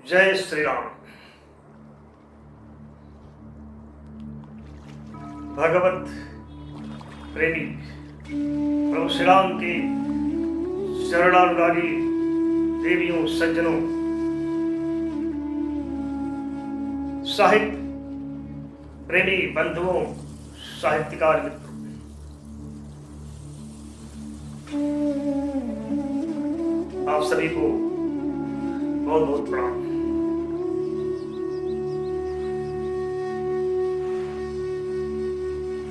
जय श्री राम। भगवत प्रेमी प्रभु श्री राम के शरणानुरागी देवियों, सज्जनों, साहित्य प्रेमी बंधुओं, साहित्यकार मित्रों, आप सभी को बहुत बहुत प्रणाम।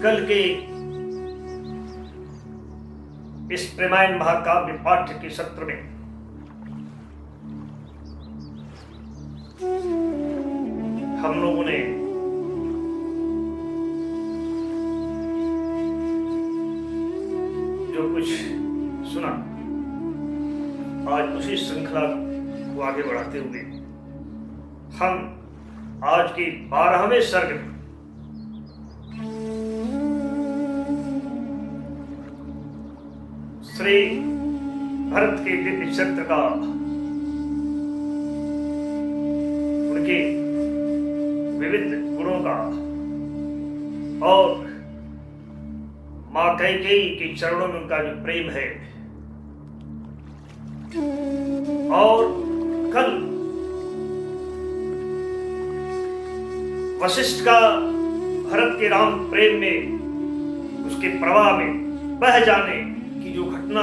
कल के इस प्रेमायण महाकाव्य पाठ्य के सत्र में हम लोगों ने जो कुछ सुना, आज उसी श्रृंखला को आगे बढ़ाते हुए हम आज के 12वें सर्ग में श्री भरत के दिव्य चरित्र का, उनके विविध गुणों का और मां कैकेयी के चरणों में उनका जो प्रेम है, और कल वशिष्ठ का भरत के राम प्रेम में, उसके प्रवाह में बह जाने की जो घटना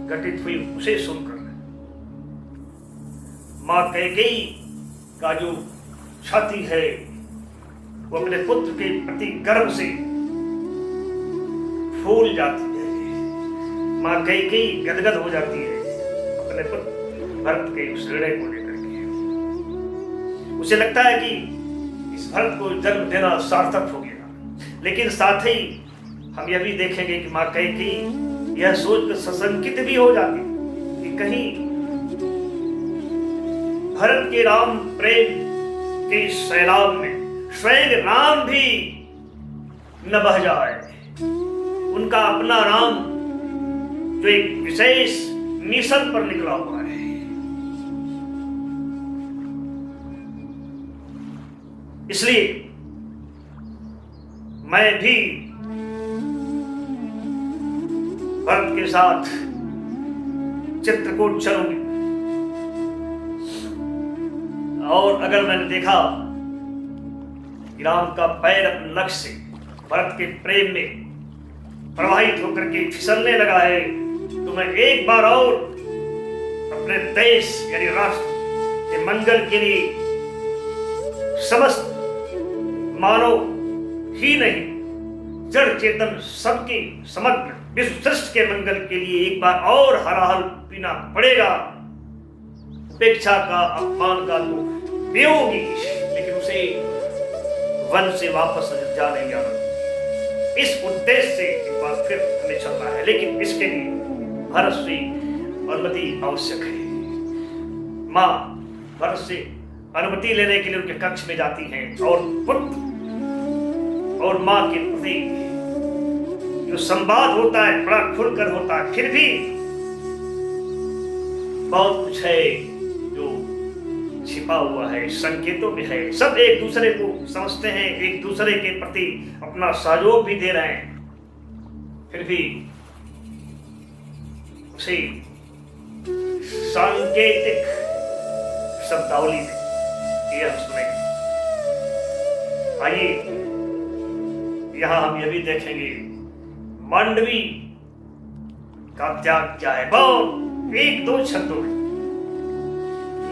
घटित हुई उसे सुनकर मां कैकेयी का जो छाती है वो अपने पुत्र के प्रति गर्व से फूल जाती है। मां कैकेयी गदगद हो जाती है अपने पुत्र भरत के उस निर्णय को लेकर के। उसे लगता है कि इस भरत को जन्म देना सार्थक हो गया, लेकिन साथ ही हम यह भी देखेंगे कि मां कैकेयी यह सोचकर सशंकित भी हो जाती कि कहीं भरत के राम प्रेम के सैलाब में स्वयं राम भी न बह जाए। उनका अपना राम जो एक विशेष मिशन पर निकला हुआ है। इसलिए मैं भी भरत के साथ चित्रकूट चलूंगी, और अगर मैंने देखा कि राम का पैर अपने लक्ष्य से भरत के प्रेम में प्रवाहित होकर के फिसलने लगा है, तो मैं एक बार और अपने देश यानी राष्ट्र के मंगल के लिए, समस्त मानव ही नहीं जड़ चेतन सबके समग्र विश्व सृष्टि के मंगल के लिए एक बार और हराहल पीना पड़ेगा। उपेक्षा का, अपमान का तो पियोगी, लेकिन उसे वन से वापस जाने जाना, इस उद्देश्य से एक बार फिर हमें चलना है। लेकिन इसके लिए भरत से अनुमति आवश्यक है। मां भरत से अनुमति लेने के लिए उनके कक्ष में जाती हैं, और पुत्र और मां के प्रति जो संवाद होता है बड़ा खुलकर होता है। फिर भी बहुत कुछ है जो छिपा हुआ है, संकेतों में है। सब एक दूसरे को समझते हैं, एक दूसरे के प्रति अपना सहयोग भी दे रहे हैं, फिर भी उसे सांकेतिक शब्दावली में ये हम सुनेंगे। आइए यहां हम यह भी देखेंगे मांडवी का त्याग क्या है, बहुत एक दो शब्दों में।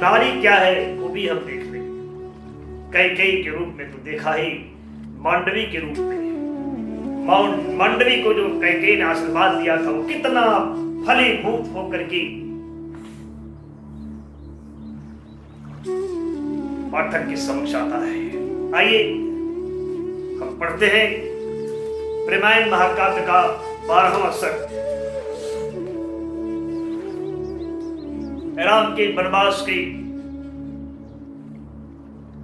नारी क्या है वो भी हम देख लेंगे। कैकेयी के रूप में तो देखा ही, मांडवी के रूप में मांडवी को जो कैकेयी ने आशीर्वाद दिया था वो कितना फलीभूत होकर के पाठक के समक्ष आता है। आइए हम पढ़ते हैं प्रेमायण महाकाव्य का 12वां सर्ग। राम के वनवास के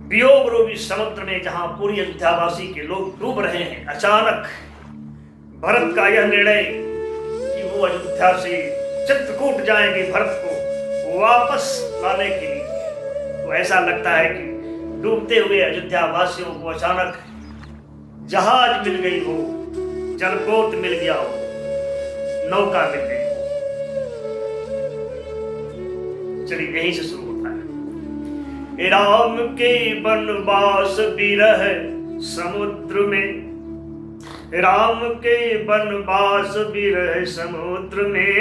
वियोग रूपी समुद्र में जहां पूरी अयोध्यावासी के लोग डूब रहे हैं, अचानक भरत का यह निर्णय कि वो अयोध्या से चित्रकूट जाएंगे, भरत को वापस लाने के लिए तो ऐसा लगता है कि डूबते हुए अयोध्या वासियों को अचानक जहाज मिल गई हो, जलपोत मिल गया हो, नौका मिल गई हो। चलिए यहीं से शुरू होता है। राम के वनवास विरह समुद्र में, राम के वनवास विरह समुद्र में,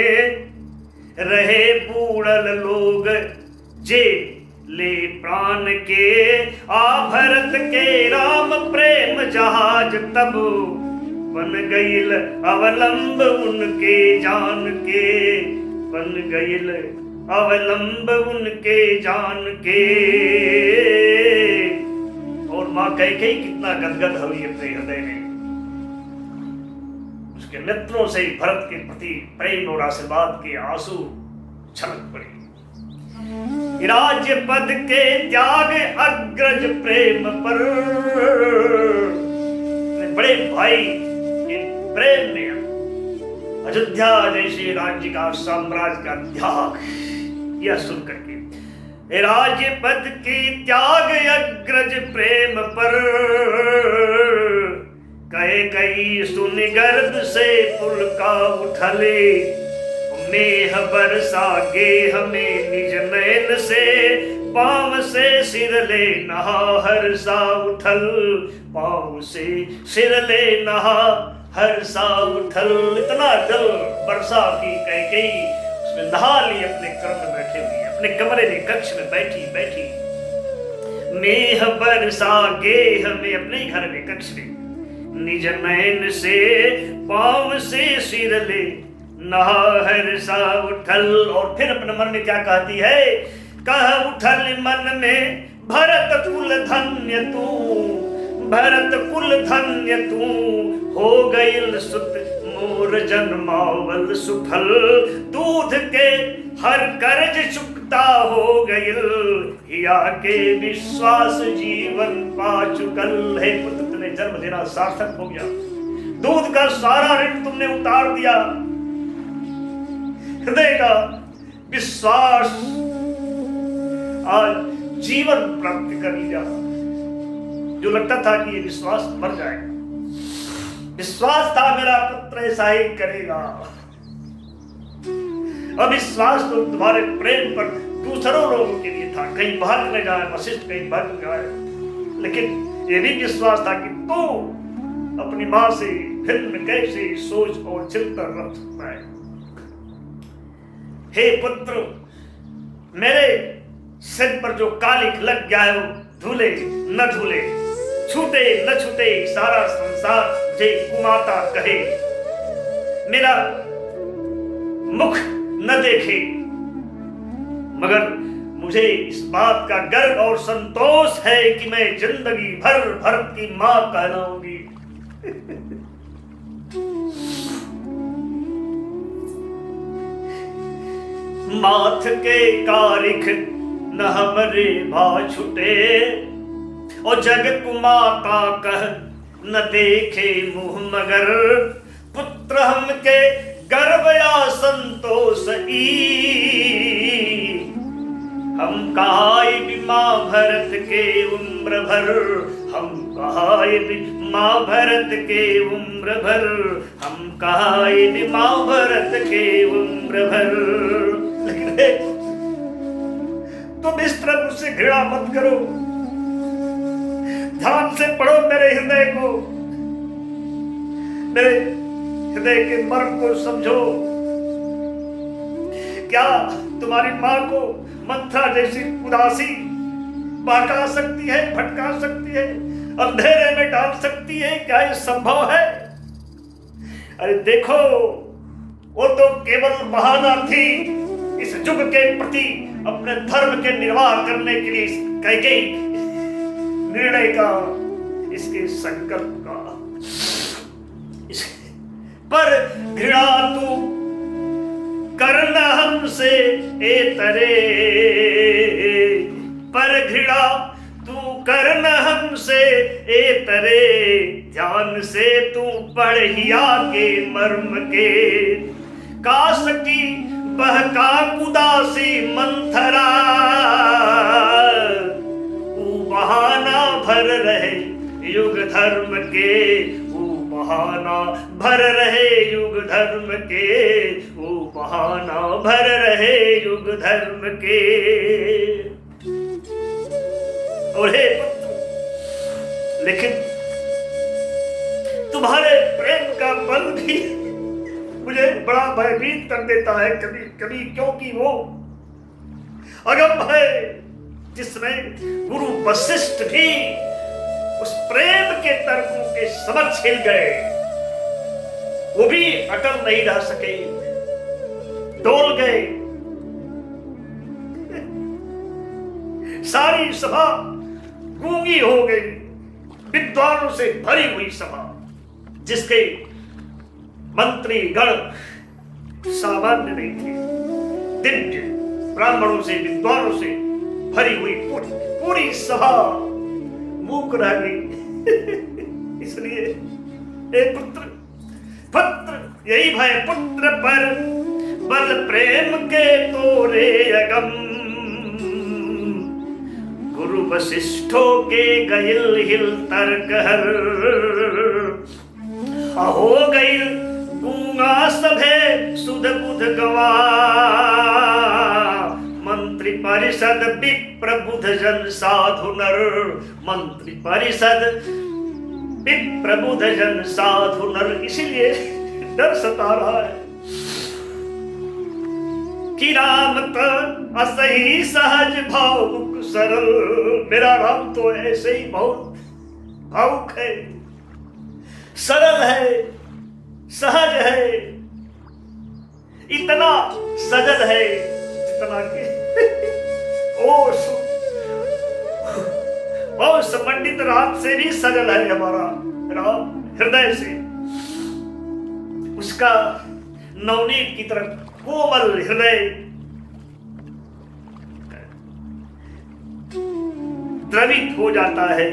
रहे बूढ़ल लोग जे ले प्राण के, आ भरत के राम प्रेम जहाज तब बन गईल अवलंब उनके जान के, बन गईल अवलंब उनके जान के। और मां कैकेयी कितना गदगद हुई अपने हृदय में, उसके नेत्रों से भरत के प्रति प्रेम और आशीर्वाद के आंसू छलक पड़े। राज्य पद के त्याग अग्रज प्रेम पर, बड़े भाई के प्रेम में अयोध्या जैसे राज्य का साम्राज्य का त्याग, यह सुन करके राज्य पद के त्याग अग्रज प्रेम पर, कहे कई सुन गर्द से पुल का उठले, मेह बरसा गे हमें निज नयन से, पाँव से सिर ले नहा हर्षा उठल, पाँव से सिर ले नहा हर्षा उठल। इतना जल बरसा की कैकेयी उसमें नहा ली अपने कर्म में बैठे हुए, अपने कमरे में कक्ष में बैठी बैठी। मेह बरसा गे हमें अपने घर में कक्ष में, निज नयन से पाँव से सिर ले नहा हर्षा उठल। और फिर अपने मन में क्या कहती है, कह उठल मन में भरत कुल धन्य तू, भरत कुल धन्य तू, हो गईल सुत मोर जन्मावल सुफल, दूध के हर कर्ज चुकता हो गईल, हिया के विश्वास जीवन पा चुकल। है पुत्र तुमने जन्म देना सार्थक हो गया, दूध का सारा ऋण तुमने उतार दिया, हृदय का विश्वास आज जीवन प्राप्त कर लिया। जो लगता था कि ये विश्वास मर जाएगा, विश्वास था मेरा पुत्र ऐसा ही करेगा, अविश्वास तो तुम्हारे प्रेम पर दूसरों लोगों के लिए था, कहीं भाग न जाए वशिष्ठ, कहीं भाग न जाए, लेकिन ये भी विश्वास था कि तू अपनी मां से भिन्न कैसे सोच और चिंतन रख सकता है। हे पुत्र, मेरे सिर पर जो कालिक लग गया है वो धूले न धूले, छूटे न छूटे सारा संसार मुझे कुमाता कहे, मेरा मुख न देखे, मगर मुझे इस बात का गर्व और संतोष है कि मैं जिंदगी भर भरत की मां कहलाऊंगी। माथ के कारिख न हमरे भा छुटे, और जग कुमाता कह न देखे मुँह, मगर पुत्र हम के गर्व या संतोष ई, हम कहाई भी माँ भरत के उम्र भर, हम कहाई भी माँ भरत के उम्र भर, हम कहाई भी माँ भरत के उम्र भर। लेकिन तुम इस तरह मुझसे घृणा मत करो, ध्यान से पढ़ो मेरे हृदय को, मेरे हृदय के मर्म को समझो। क्या तुम्हारी मां को मंथरा जैसी उदासी बहका सकती है, भटका सकती है, अंधेरे में डाल सकती है? क्या ये संभव है? अरे देखो, वो तो केवल बहाना थी इस युग के प्रति अपने धर्म के निर्वाह करने के लिए, कैकेयी निर्णय का, इसके संकल्प का। पर घृणा तू करना हमसे ए तरे, पर घृणा तू करना हमसे ए तरे, ध्यान से तू पढ़िया के मर्म के, काश की बहका उदासी मंथरा, भर रहे युग धर्म के, वो बहाना भर रहे युग धर्म के, वो बहाना भर रहे युग धर्म के। और हे पुत्र, लेकिन तुम्हारे प्रेम का बल भी मुझे बड़ा भयभीत कर देता है कभी कभी, क्योंकि वो अगम है जिसमें गुरु वशिष्ठ भी उस प्रेम के तर्कों के समक्ष हिल गए, वो भी अटल नहीं रह सके, डोल गए। सारी सभा गूंगी हो गई, विद्वानों से भरी हुई सभा, जिसके मंत्री गण सामान्य नहीं थे, दिव्य ब्राह्मणों से विद्वानों से भरी हुई पूरी सभा मूक रह गई। इसलिए हे पुत्र यही भय पुत्र पर बल प्रेम के तोरे अगम, गुरु वशिष्ठों के गइल हिल तर्क हर, हो गई गूंगा सभे सुध बुध गवा, मंत्री परिषद विप्र बुध जन साधु नर, मंत्री परिषद विप्र बुध जन साधु नर। इसीलिए डर सता रहा है कि राम तो असही सहज भावुक सरल, मेरा राम तो ऐसे ही बहुत भावुक है, सरल है, सहज है, इतना सजल है जितना कि ओ संबंधित राम से भी सजल है हमारा राम, हृदय से उसका नवनीत की तरफ कोमल हृदय द्रवित हो जाता है,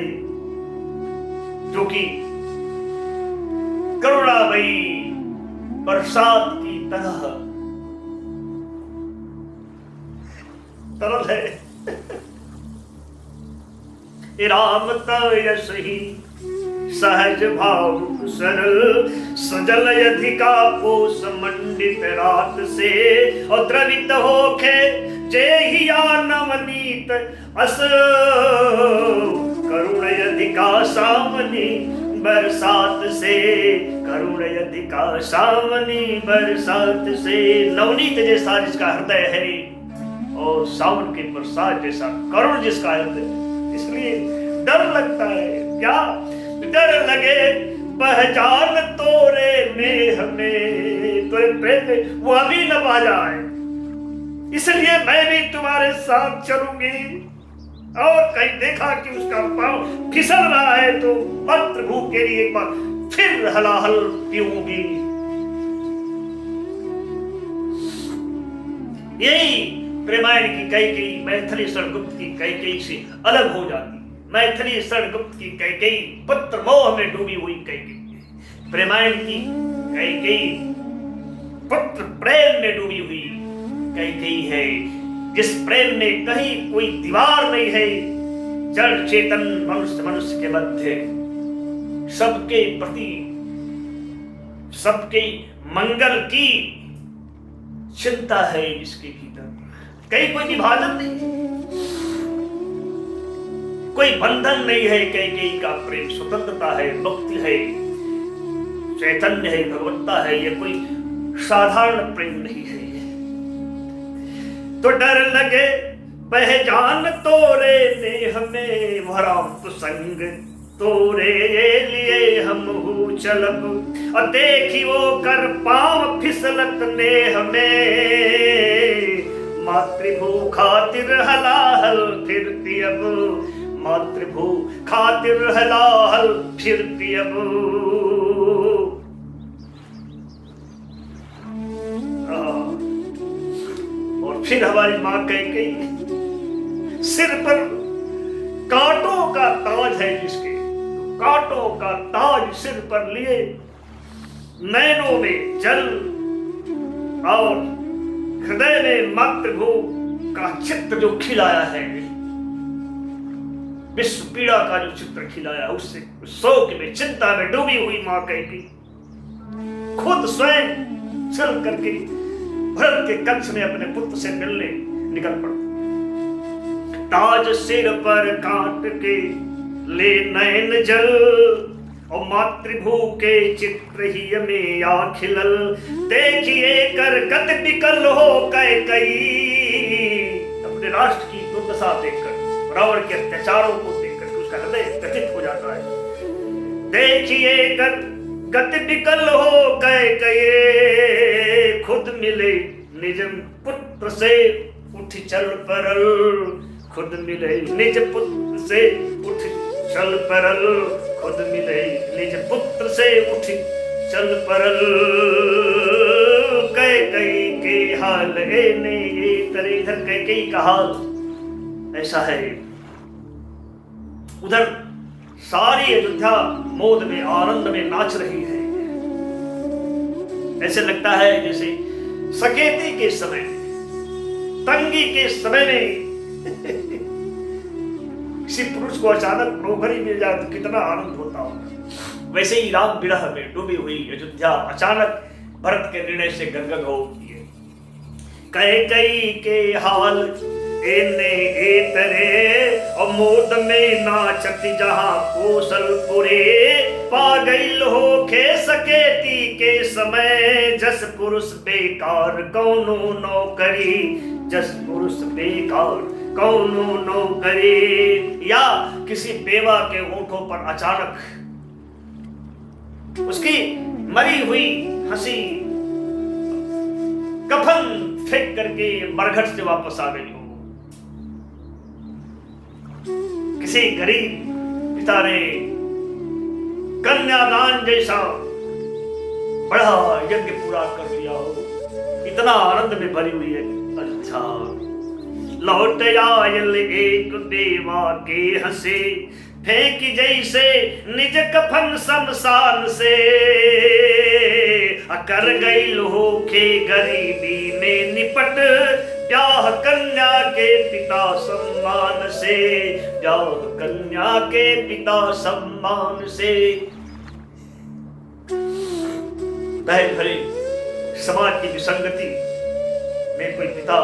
जो कि करुणामयी बरसात की तरह तरल है। राम तयस ही सहज भावुक सरल, सजल अधिका पोष मंडित रात से, और द्रवित होके जे ही नवनीत अस, करुण अधिका सामनी बरसात से, करुण अधिका सावनी बरसात से। नवनीत जैसा जिसका हृदय है और सावन के बरसात जैसा करुण जिसका हृदय, इसलिए डर लगता है। क्या डर लगे पहचान तोरे नेह में, तोरे प्रेम में वो अभी न पा जाए, इसलिए मैं भी तुम्हारे साथ चलूंगी। और कहीं देखा कि उसका पांव फिसल रहा है तो मातृभू के लिए एक बार फिर हलाहल पीऊंगी। यही रामायण की कैकेयी मैथिली शरणगुप्त की कैकेयी से अलग हो जाती। मैथिली शरणगुप्त की कैकेयी पुत्र मोह में डूबी हुई कैकेयी, रामायण की कैकेयी पुत्र प्रेम में डूबी हुई कैकेयी है, जिस प्रेम में कहीं कोई दीवार नहीं है। जड़ चेतन मनुष्य के मध्य सबके प्रति सबके मंगल की चिंता है, जिसके भीतर कहीं कोई विभाजन नहीं है, कोई बंधन नहीं है। कहीं का प्रेम स्वतंत्रता है, मुक्ति है, चैतन्य है, भगवत्ता है। ये कोई साधारण प्रेम नहीं है। तो डर लगे पहचान तोरे नेह में, वराम संग तोरे लिए हम हूँ चलब, और देखी वो कर पाँव फिसलत नेह में, मातृभू खातिर हलाहल फिरती अब, मातृभू खातिर हलाहल फिरती अब। और फिर हमारी माँ कैकेयी सिर पर कांटों का ताज है, जिसके कांटों का ताज सिर पर लिए, नैनों में जल और हृदय में मातृभू का चित्र जो खिलाया है, विश्व पीड़ा का जो चित्र खिलाया, उससे शोक में चिंता में डूबी हुई मां कैकेयी खुद स्वयं चल करके भरत के कक्ष में अपने पुत्र से मिलने निकल पड़ा। ताज सिर पर काट के ले नयन जल, और मातृभू के चित्र ही में या खिलल, देखिए कर गत विकल हो कैकेयी। अपने राष्ट्र की दुर्दशा देखकर, रावण के अत्याचारों को देखकर उसका हृदय व्यथित हो जाता है। देखिए कर गत विकल हो कैकेयी, खुद मिले निज पुत्र से उठ चल परल, खुद मिले निज पुत्र से उठ चल परल, खुद मिले निज पुत्र से उठ चल परल। कैकेयी के हाल ने ये तरे, इधर कैकेयी का हाल ऐसा है। उधर सारी अयोध्या मोद में आनंद में नाच रही है। ऐसे लगता है जैसे सकेती के समय, तंगी के समय में किसी पुरुष को अचानक नौकरी मिल जाए तो कितना आनंद होता होगा। वैसे ही राम विरह में डूबी हुई अयोध्या अचानक भरत के निर्णय से गदगद हो उठती है। कैकेयी के हाल एने एतरे, और मोद में नाचत जहां कौशलपुरे, पा गईल होखे सकेती के समय, जस पुरुष बेकार कौनो नौकरी, जस पुरुष बेकार कौनो नौकरी। या किसी बेवा के होठों पर अचानक उसकी मरी हुई हंसी कफन फेंक करके मरघट से वापस आ गई हो। किसी गरीब पिता ने कन्यादान जैसा बड़ा यज्ञ पूरा कर दिया हो, इतना आनंद में भरी हुई है अयोध्या। लौट आयल एक बेवा के हंसे, फेंक जैसे निज कफन शमशान से, कर गई होखे गरीबी में निपट, ब्याह कन्या के पिता सम्मान से, ब्याह कन्या के पिता सम्मान से। दहे भरे समाज की विसंगति में कोई पिता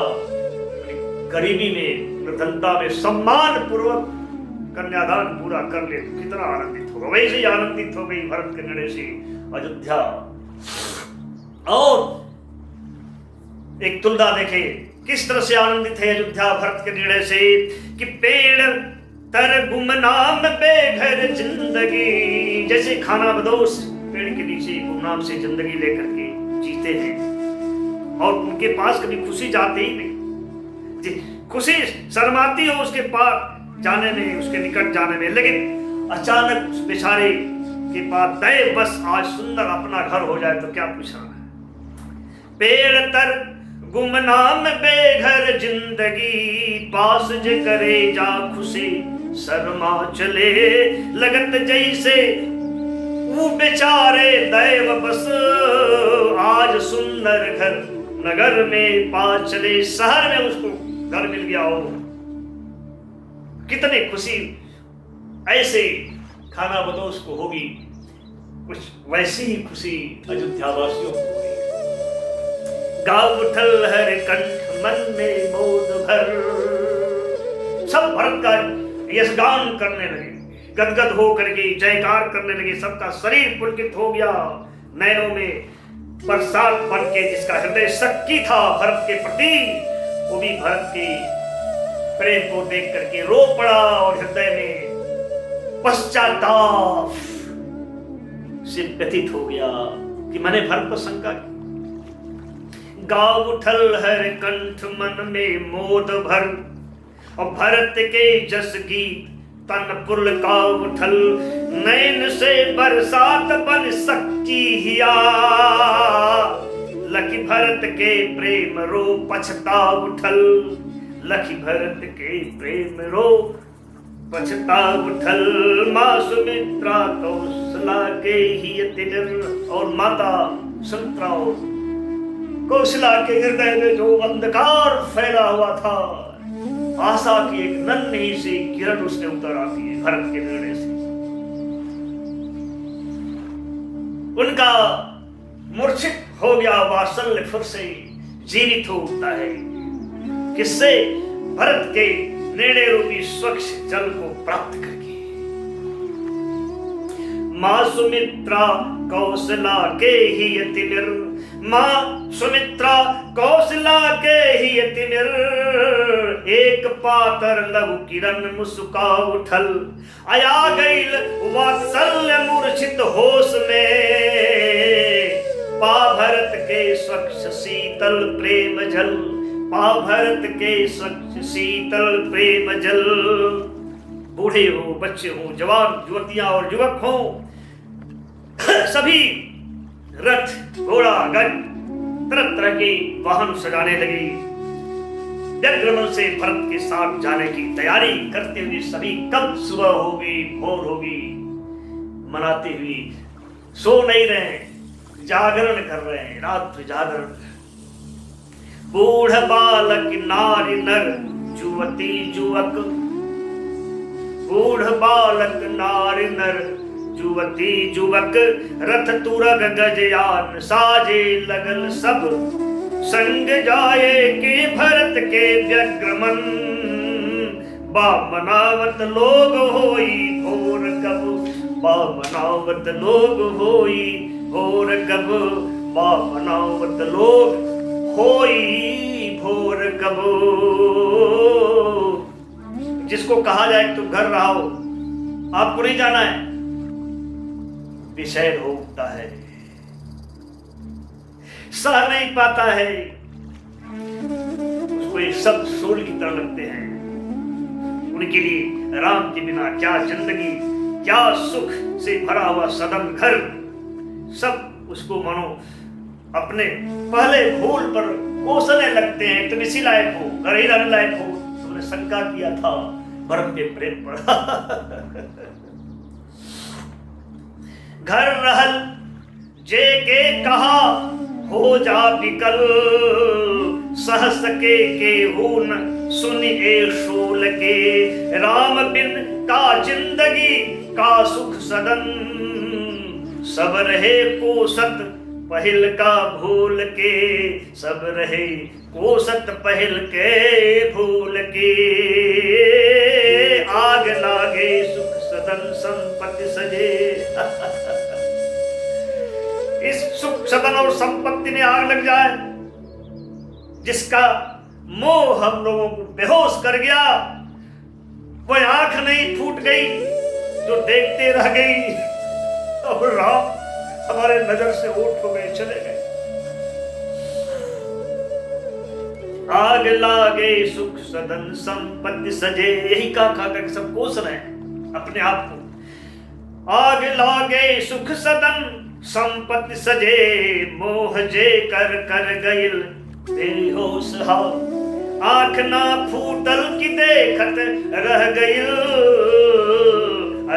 गरीबी में, निर्धनता में सम्मान पूर्वक कन्यादान पूरा कर ले तो कितना आनंदित होगा। वैसे ही आनंदित हो गई भरत के निर्णय से अयोध्या। और एक तुलना देखे किस तरह से आनंदित है अयोध्या भरत के निर्णय से, कि पेड़ तर गुमनाम बेघर जिंदगी, जैसे खाना बदोश पेड़ के नीचे गुमनाम से जिंदगी लेकर के जीते हैं, और उनके पास कभी खुशी जाते ही नहीं। खुशी शर्माती हो उसके पास जाने में, उसके निकट जाने में, लेकिन अचानक उस बेचारे के पास दे बस आज सुंदर अपना घर हो जाए तो क्या पूछना है। पेड़ तर गुमनाम बेघर जिंदगी, पास जे करे जा खुशी शर्मा चले, लगत जैसे वो बेचारे दैव बस, आज सुंदर घर नगर में पा चले, शहर में उसको घर मिल गया हो। कितनी खुशी ऐसे खाना बदोश को होगी, कुछ वैसी ही खुशी अयोध्या वासियों को होगी। गाँव उठल हर कंठ मन में मोद भर, सब भरत का यशगान करने लगे, गदगद हो करके जयकार करने लगे, सबका शरीर पुलकित हो गया। नैनों में बरसात बन के जिसका हृदय शक्की था भरत के प्रति, वो भी भरत के प्रेम को देख करके रो पड़ा, और हृदय में पश्चाताप से व्यथित हो गया कि मैंने भरत पर शंका की। गाँव उठल हर कंठ मन में मोद भर, और भरत के जस गीत तन पुल का उठल, नैन से बरसात बन सक्की हिया, लखी भरत के प्रेम रो पछता उठल, लखी भरत के प्रेम रो पछता उठल। माँ सुमित्रा कौशला के ही तिमिर, और माता सुमित्रा कौशला के हृदय में जो अंधकार फैला हुआ था, आशा की एक नन्ही सी किरण उसने उतारा दी है भरत के निर्णय से। उनका मूर्छित हो गया वात्सल्य फिर से जीवित हो उठता है। किससे? भरत के निर्णय रूपी स्वच्छ जल को प्राप्त करके। माँ सुमित्रा कौशला के ही यति निर, माँ सुमित्रा कौशला के ही यति निर, एक पातर लघु किरण मुस्का उठल, आया गईल वात्सल्य मूर्छित होश में, पा भरत के स्वच्छ शीतल प्रेम जल, पा भरत के स्वच्छ शीतल प्रेम जल। बूढ़े हो, बच्चे हो, जवान, युवतियां और युवक हो, सभी रथ, घोड़ा, गज, तरह तरह के वाहन सजाने लगे। व्यग्रमन से भरत के साथ जाने की तैयारी करते हुए सभी कब सुबह होगी, भोर होगी, मनाते हुए सो नहीं रहे, जागरण कर रहे हैं, रात्रि जागरण। बूढ़ बालक नारी नर युवती युवक, बूढ़ बालक नारी नर युवती युवक, रथ तुरग गजयान साजे लगल सब, संग जाए के भरत के व्यग्रमन, बामनावत लोग होई भोर कब, बामनावत लोग होई भोर कब, बामनावत लोग होई भोर कब। जिसको कहा जाए तुम घर रहो, आपको नहीं जाना है, विषय हो उठता है, सह नहीं पाता है, उसको ये सब सूल की तरह लगते हैं। उनके लिए राम के बिना क्या जिंदगी, क्या सुख से भरा हुआ सदन घर, सब उसको मानो अपने पहले भूल पर कोसने लगते हैं। तुम इसी लायक हो, घर ही रहने लायक हो, तुमने शंका किया था भरत के प्रेम पर। घर रहल जे के कहा हो जा विकल, सह सके के हून सुन ए शूल के, राम बिन का जिंदगी का सुख सदन, सब रहे कोसत पहल का भूल के, सब रहे कोसत पहल के भूल के, आग लागे सुख सदन संपत्ति सजे। इस सुख सदन और संपत्ति में आग लग जाए, जिसका मोह हम लोगों को बेहोश कर गया, कोई आंख नहीं फूट गई जो देखते रह गई, और राम हमारे नजर से ओट हो गए, चले गए। आग लागे सुख सदन संपत्ति सजे, यही का कर सब कोस रहे हैं अपने आप को। आग लागे सुख सदन संपत्ति सजे, मोह जे कर कर गइल बेहोश हाल, आंख ना फूटल की देखत रह गइल,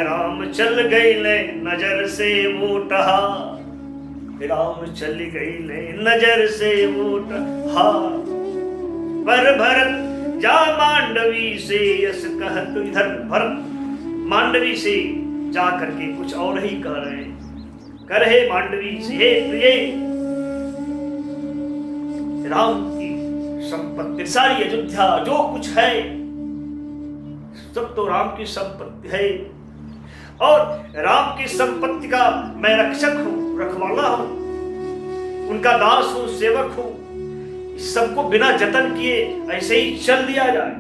राम चल गइले नजर से मोटहा, राम चल गइले नजर से मोटहा, पर भरत जा मांडवी से यस कहत। इधर भरत मांडवी से जा करके कुछ और ही कह रहे हैं, कर हे मांडवी से, हे प्रिय, राम की संपत्ति सारी अयोध्या जो कुछ है सब तो राम की संपत्ति है, और राम की संपत्ति का मैं रक्षक हूं, रखवाला हूं, उनका दास हूं, सेवक हूं। सबको बिना जतन किए ऐसे ही चल दिया जाए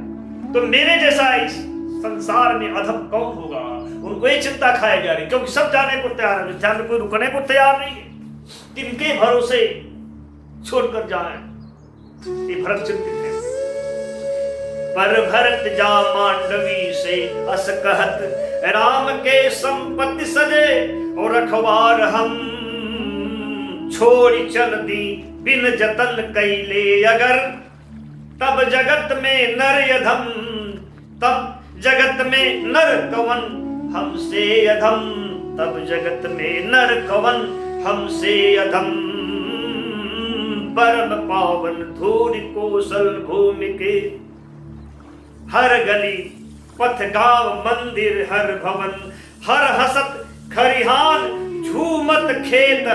तो मेरे जैसा इस संसार में अधम कौन होगा? उनको ये चिंता खाई जा रही, क्योंकि सब जाने को तैयार है, अयोध्या में कोई रुकने को तैयार नहीं है, किनके भरोसे छोड़कर जाए, ये भरत चिंतित है। पर भरत जा मांडवी से अस कहत, राम के संपत्ति सजे और रखवार हम, छोड़ी चल दी बिन जतन कैले अगर, तब जगत में नर यधम, तब जगत में नर कवन हमसे अधम, तब जगत में नर कवन हमसे अधम, परम पावन धूरि कोसल भूमि के, हर गली पथ गांव मंदिर हर भवन, हर हसत खरिहान झूमत खेत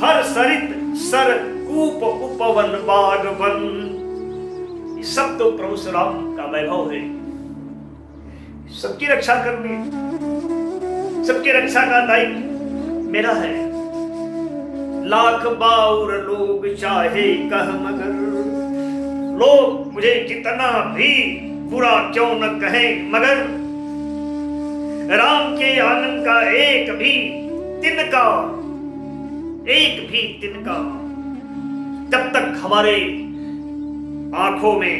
हर सरित सर कूप उपवन बागवन। ये सब तो प्रभु श्री राम का वैभव है। सबकी रक्षा करनी, सबकी रक्षा का दायित्व मेरा है। लाख बाउर लोग चाहे कह मगर, लोग मुझे कितना भी बुरा क्यों न कहें, मगर राम के आंगन का एक भी तिनका जब तक हमारे आंखों में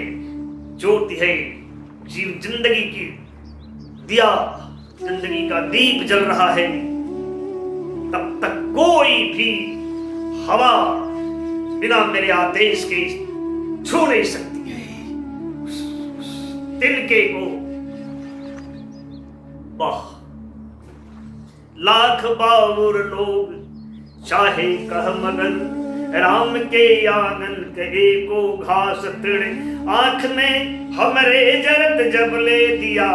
ज्योति है, जिंदगी की दिया, जिंदगी का दीप जल रहा है, तब तक कोई भी हवा बिना मेरे आदेश के छू नहीं सकती है। तिनके को वाह, लाख बाउर लोग चाहे कह मगर, राम के आंगन के को घास तिड़, आंख में हमरे जरत जब ले दिया,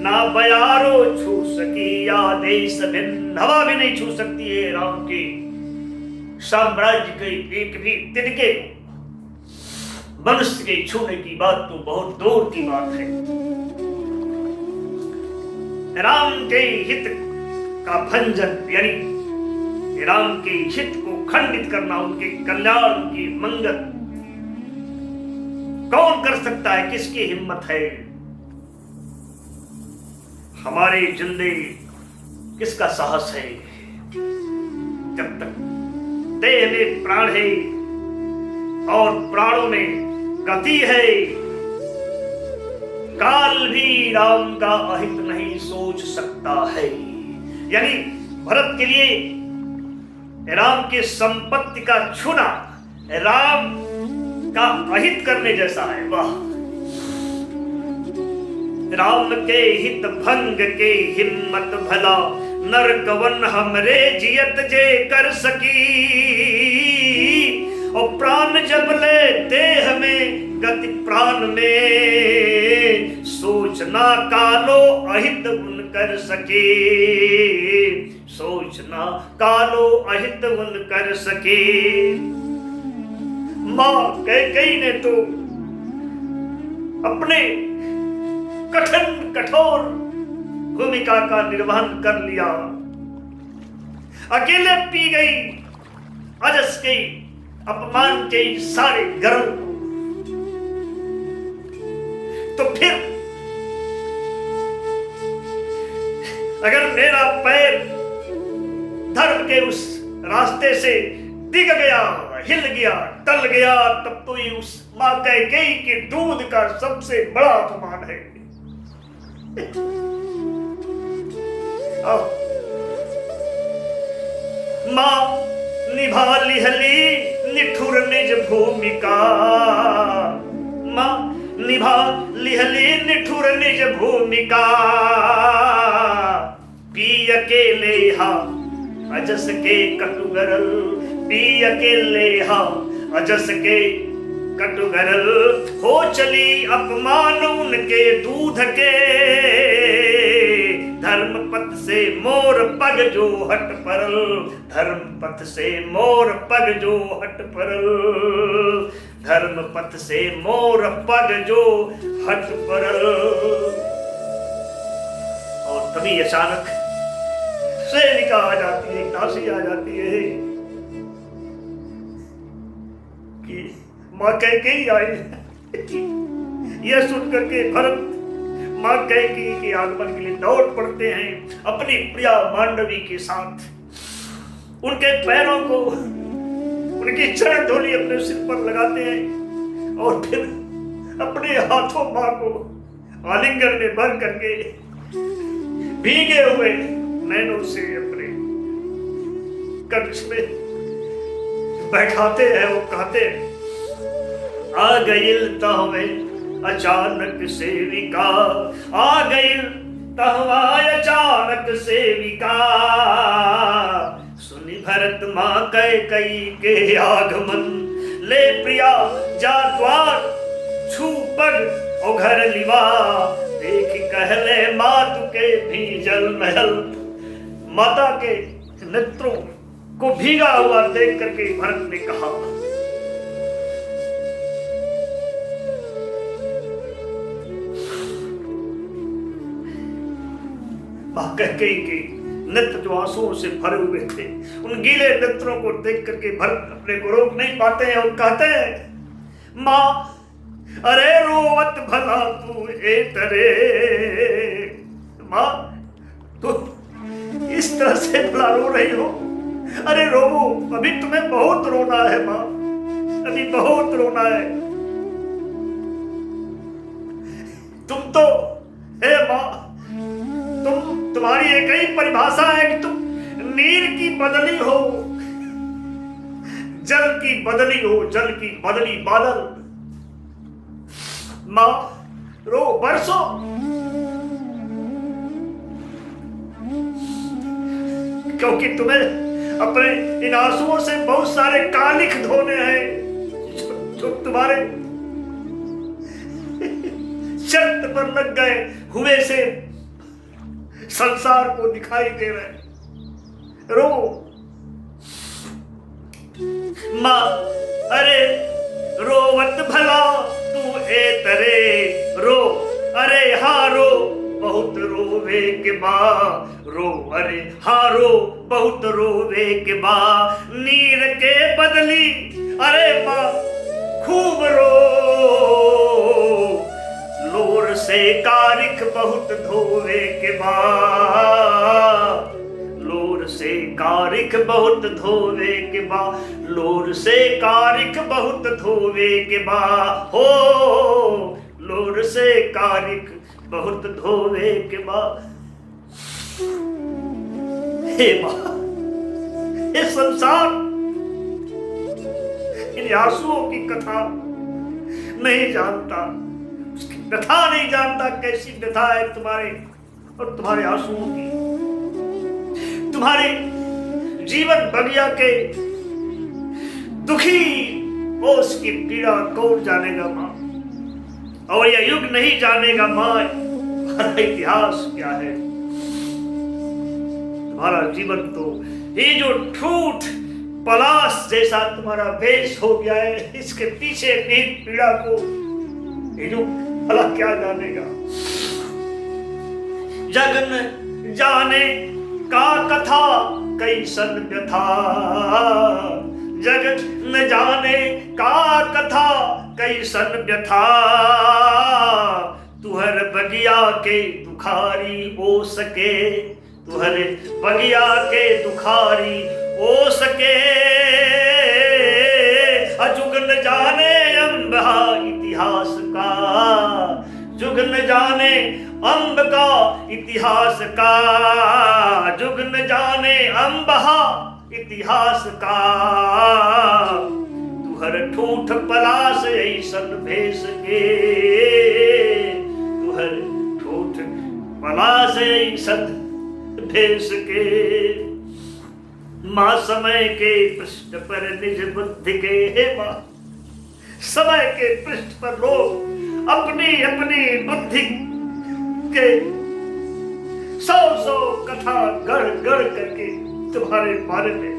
ना बयारो छू सकी आदेश बिन, हवा भी नहीं छू सकती है राम के साम्राज्य के एक भी तिनके को। मनुष्य के छूने की बात तो बहुत दूर की बात है। राम के हित का भंजन यानी राम के हित को खंडित करना, उनके कल्याण की मंगल कौन कर सकता है, किसकी हिम्मत है? हमारे जिंदे किसका साहस है? जब तक देह में प्राण है और प्राणों में गति है, काल भी राम का अहित नहीं सोच सकता है। यानी भरत के लिए राम की संपत्ति का छूना राम का अहित करने जैसा है। वाह, राम के हित भंग के हिम्मत भला, नर कवन हमरे जियत जे कर सकी, और प्राण जब ले देह में गति प्राण में, सोचना कालो अहित उन कर सके, सोचना कालो अहित उन कर सके। मां कैकेयी ने तो अपने कठिन कठोर भूमिका का निर्वहन कर लिया, अकेले पी गई अजस के अपमान के सारे गर्व को। तो फिर अगर मेरा पैर धर्म के उस रास्ते से दिग गया, हिल गया, टल गया, तब तो ये उस मां कैकेयी के दूध का सबसे बड़ा अपमान है। मां निभा लिहली निठुर निज भूमिका, मां निभा लिहली निठुर निज भूमिका, पी अकेले हा अजस के कटुगरल, पी अकेले हा अजस के कटुगरल, हो चली अपमान उनके दूध के, धर्म पथ से मोर पग जो हट परल, धर्म पथ से मोर पग जो हट परल, धर्म पथ से मोर पग जो हट परल। और तभी अचानक सैनिका आ जाती है, दासी आ जाती है कि मां कैकेयी आई। यह सुनकर के भरत मां कैकेयी के आगमन के लिए दौड़ पड़ते हैं अपनी प्रिया मांडवी के साथ। उनके पैरों को, उनकी चरण धूलि अपने सिर पर लगाते हैं और फिर अपने हाथों मां को आलिंगन में भर करके भीगे हुए नैनों से अपने कक्ष में बैठाते हैं। वो कहते हैं, आ गइल तहवे अचानक सेविका, आ गइल तहवा अचानक सेविका, सुनि भरत मां कैकेयी के आगमन, ले प्रिया जा द्वार छू पग ओ घर लिवा देख कहले मात के भीजल महल। माता के नेत्रों को भीगा हुआ देख करके भरत ने कहा, मां कैकेयी के नेत्र जो आंसुओं से भरे हुए थे, उन गीले नेत्रों को देख करके भरत अपने को रोक नहीं पाते हैं और कहते हैं, मां अरे रोवत भला तू ए तरे। मां तू इस तरह से भला रो रही हो? अरे रोवो, अभी तुम्हें बहुत रोना है मां, अभी बहुत रोना है। तुम तो हे मां, तुम्हारी एक ही परिभाषा है कि तुम नीर की बदली हो, जल की बदली हो, जल की बदली बादल। मां रो, बरसो। क्योंकि तुम्हें अपने इन आंसुओं से बहुत सारे कालिख धोने हैं जो तुम्हारे शर्त पर लग गए हुए से संसार को दिखाई दे रहे। रो मां अरे रोवत भला तू ए तरे। रो अरे हारो बहुत रोवे के बा। रो अरे हारो बहुत रोवे के बा। नीर के बदली अरे मां खूब रो। लोर से कारिख बहुत धोवे के बा। लोर से कारिख बहुत धोवे के बा। लोर से कारिख बहुत धोवे के बा। हो लोर से कारिख बहुत धोवे के बा। हे मां, ये संसार इन आंसुओं की कथा नहीं जानता, उसकी व्यथा नहीं जानता। कैसी व्यथा है तुम्हारे और तुम्हारे आंसुओं की। तुम्हारे जीवन बगिया के दुखी ओस की पीड़ा कौन जानेगा मां, और यह युग नहीं जानेगा मां हमारा इतिहास क्या है। तुम्हारा जीवन तो ये जो ठूठ पलाश जैसा तुम्हारा भेष हो गया है, इसके पीछे की पीड़ा को ये जो भला क्या जानेगा। जग न जाने का कथा कैसन व्यथा। जग न जाने का कथा कैसन व्यथा। तुहर बगिया के दुखारी ओ सके। तुहर बगिया के दुखारी ओ सके। जुग न जाने अम्बा इतिहास का। जुग न जाने अम्ब का इतिहास का। जुग न जाने अम्बा इतिहास का। तुहर ठूठ पलाश ऐसन भेस के। तुहर ठूठ पलाश ऐसन भेस के। मां समय के पृष्ठ पर निज बुद्धि के। हे मां, समय के पृष्ठ पर लोग अपनी अपनी बुद्धि के 100 कथा गढ़ गढ़ करके तुम्हारे बारे में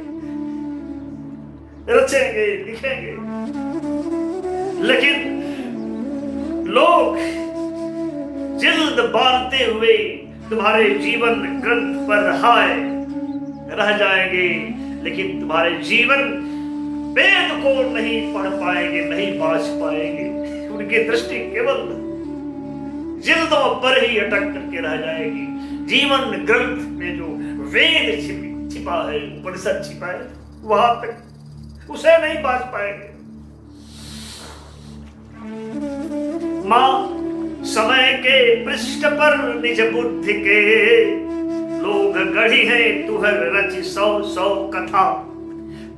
रचेंगे, लिखेंगे। लेकिन लोग जिल्द बांधते हुए तुम्हारे जीवन ग्रंथ पर हाय रह जाएंगे, लेकिन तुम्हारे जीवन वेद को नहीं पढ़ पाएंगे, नहीं बाझ पाएंगे। उनकी दृष्टि केवल जिल्दों पर ही अटक करके रह जाएगी। जीवन ग्रंथ में जो वेद छिपा है, उपनिषद छिपा है, वहां तक उसे नहीं बाझ पाएंगे। मां समय के पृष्ठ पर निज बुद्धि के। लोग गढ़ी है तुहर रच 100 कथा।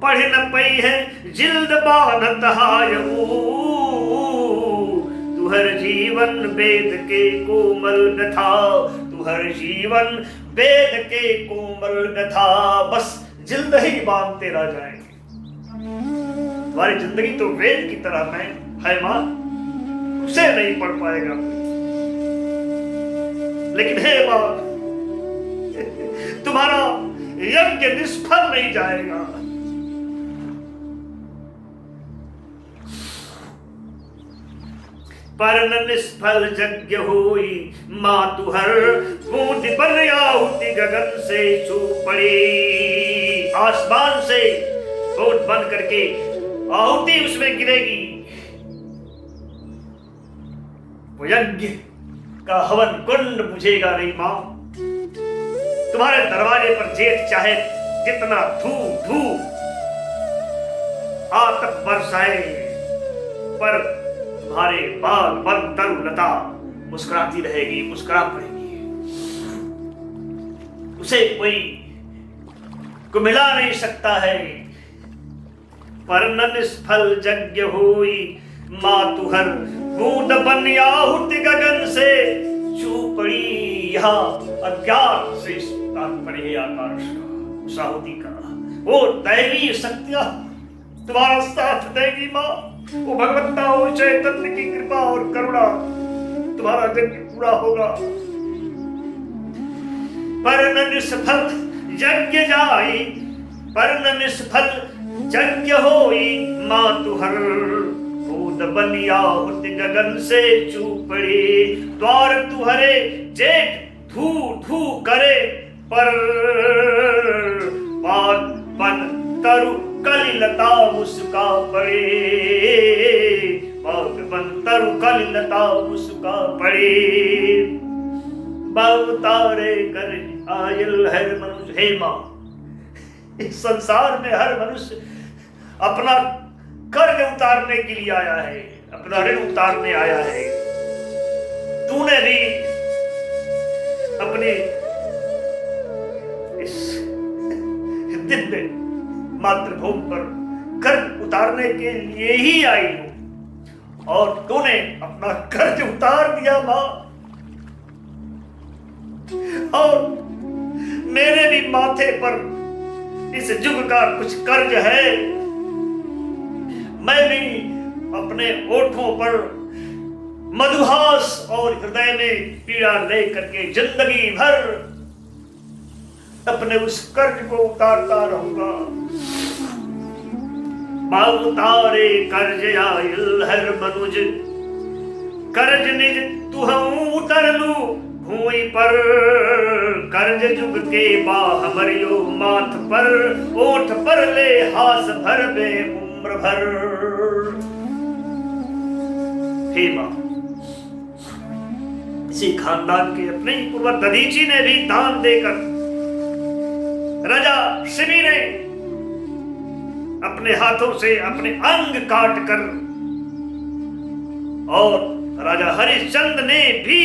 पढ़ न पई है जिल्द बांधत हायऊ। तुहर जीवन वेद के कोमल व्यथा। तुहर जीवन वेद के कोमल व्यथा। बस जिल्द ही बांधते रह जाएंगे। तुम्हारी जिंदगी तो वेद की तरह है मां। उसे नहीं पढ़ पाएगा। लेकिन हे मां, तुम्हारा यज्ञ निष्फल नहीं जाएगा। पर न निष्फल यज्ञ होई, मातुहर बूंद बन आहुति गगन से छू पड़ी। आसमान से बूंद बन करके आहुति उसमें गिरेगी। वो यज्ञ का हवन कुंड बुझेगा नहीं मां। तुम्हारे दरवाजे पर जेठ चाहे जितना धू धू आतप बरसाए, पर तुम्हारे बाल बन तरु लता मुस्कुराती रहेगी, मुस्कुरा पड़ेगी। उसे कोई को मिला नहीं सकता है। पर न निष्फल यज्ञ होई, मातुहर बूंद बन आहुति गगन से छू पड़ी। यहाँ अज्ञात से तात्पर्य आकाश का, उस आहुति का। वो दैवीय शक्तियां तुम्हारा साथ देगी मां। वो भगवत्ता हो चैतन्य की कृपा और करुणा, तुम्हारा यज्ञ पूरा होगा। पर न निष्फल यज्ञ जाई, पर न निष्फल यज्ञ होई, मातुहर बूंद बन आहुति गगन से छू पड़ी। द्वार तुहरे जेठ धू धू करे, पर बाग बन तरु कलिलता मुस्का पड़े। बाग बन तरु कलिलता मुस्का पड़े। बहुतारे कर आयल है मनुष्य। हे मां, इस संसार में हर मनुष्य अपना कर्ज उतारने के लिए आया है, अपना ऋण उतारने आया है। तूने भी अपने इस दिन में मातृभूमि पर कर्ज उतारने के लिए ही आई हूं, और तूने अपना कर्ज उतार दिया मां। और मेरे भी माथे पर इस युग का कुछ कर्ज है। मैं भी अपने ओठों पर मधुहास और हृदय में पीड़ा लेकर के जिंदगी भर अपने उस कर्ज को उतारता रहूंगा। उतारे कर्ज आयल हर मनुज, कर्ज निज तुहूं उतर लू भूमि पर। कर्ज जुग के बा हमरियो माथ पर, ओठ पर ले हास भर बे उम्र भर। हे मां, इसी खानदान के अपने ही पूर्वज दधीची ने भी दान देकर, राजा शिवी ने अपने हाथों से अपने अंग काट कर, और राजा हरिश्चंद्र ने भी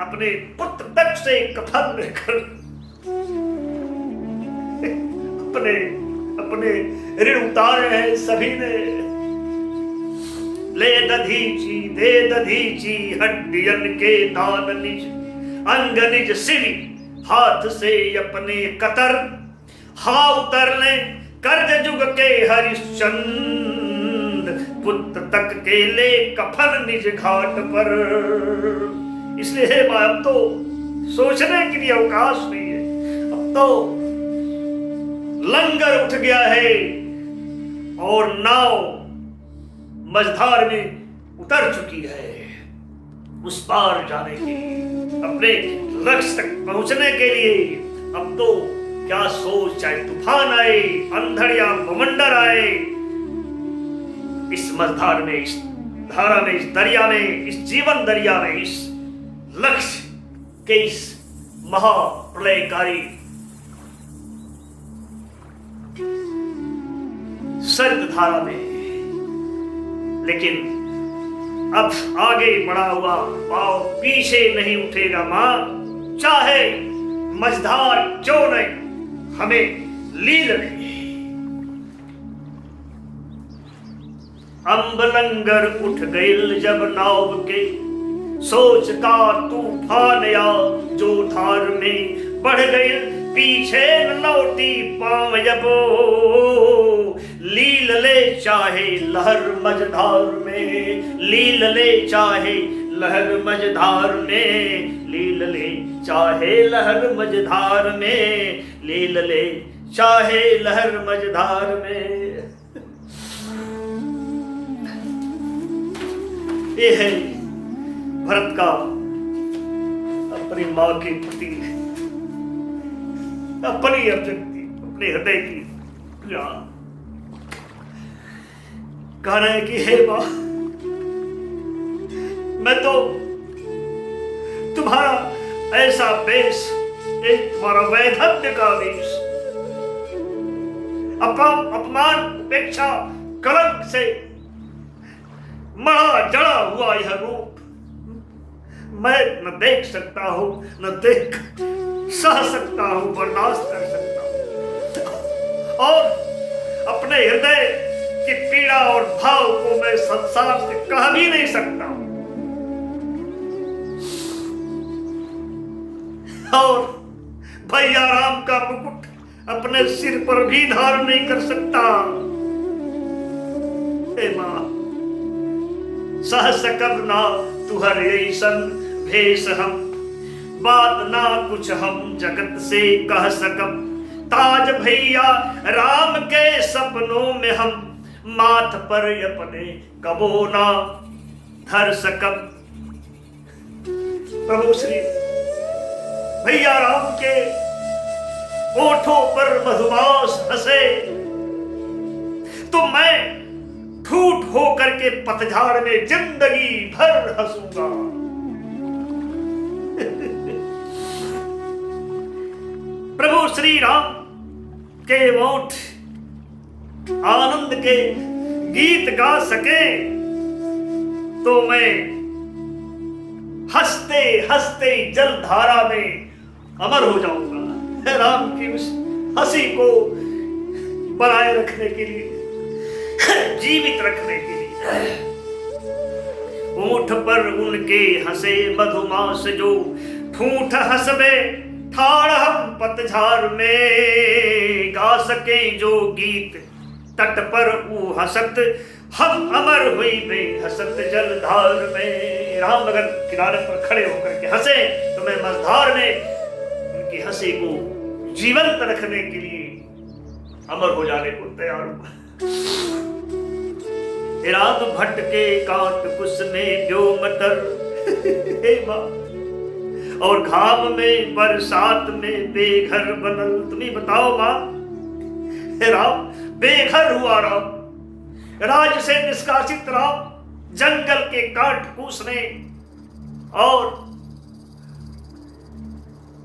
अपने पुत्र तक से कफन लेकर अपने अपने ऋण उतारे हैं सभी ने। ले दधीची दे दधीची हड्डियन के दान निज, अंग निज सिरी हाथ से अपने कतर। हा उतर ले कर्ज जुग के हरिश्चंद्र, पुत्र तक के ले कफन निज घाट पर। इसलिए हे मां, अब तो सोचने के लिए अवकाश नहीं है। अब तो लंगर उठ गया है और नाव मझधार में उतर चुकी है। उस पार जाने के लिए, अपने लक्ष्य तक पहुंचने के लिए अब तो क्या सोच, चाहे तूफान आए, अंधड़ या बवंडर आए, इस मझधार में, इस धारा में, इस दरिया में, इस जीवन दरिया में, इस लक्ष्य के इस महाप्रलयकारी सर्द धारा में। लेकिन अब आगे बढ़ा हुआ पांव पीछे नहीं उठेगा मां, चाहे मझधार क्यों नहीं हमें लील नहीं। अम्बलंगर उठ गईल जब नाव के, सोच का तूफान या जो धार में बढ़ गईल, पीछे न लौटी पांव जबो। लील ले चाहे लहर मझधार में, लील ले चाहे लहर मझधार में, लील ले चाहे लहर मझधार में, लील ले चाहे लहर मझधार में। ये है भरत का अपनी मां के प्रति अपनी अभिव्यक्ति, अपने हृदय की कह रहे हैं कि हे मां, मैं तो तुम्हारा ऐसा वेश, एक तुम्हारा वैधव्य का वेश, अपमान, उपेक्षा, कलंक से मरा जड़ा हुआ यह रूप मैं न देख सकता हूं, न देख सह सकता हूं, बर्दाश्त कर सकता हूं, और अपने हृदय की पीड़ा और भाव को मैं संसार से कह भी नहीं सकता हूं, और भैया राम का मुकुट अपने सिर पर भी धारण नहीं कर सकता। हे मां, सह सकब ना तुहर ऐसन भेष हम, बात ना कुछ हम जगत से कह सकब, ताज भैया राम के सपनों में हम, माथ पर अपने कबो ना धर सकब। प्रभु श्री भैया राम के ओठों पर मधुमास हंसे तो मैं ठूठ होकर के पतझड़ में जिंदगी भर हंसूंगा। प्रभु श्री राम के ओठ आनंद के गीत गा सके तो मैं हंसते हंसते जलधारा में अमर हो जाऊंगा। राम की उस हंसी को बनाए रखने के लिए, जीवित रखने के लिए, ऊंट पर उनके हंसे मधुमास जो, ठूठ हंसबे ठाड़ हम पतझार में, गा सके जो गीत तट पर ऊ हंसत, हम अमर हुई में हंसत जलधार में। राम अगर किनारे पर खड़े होकर के हंसे तो मैं मझधार में उनकी हंसी को जीवंत रखने के लिए अमर हो जाने को तैयार हूं। रात भट्ट के काट कुछ में व्योमतर, हे मां, और घाम में बरसात में बेघर बनल। तुम्ही बताओ मां, राम बेघर हुआ, राम राज से निष्कासित, राम जंगल के काट कूस में और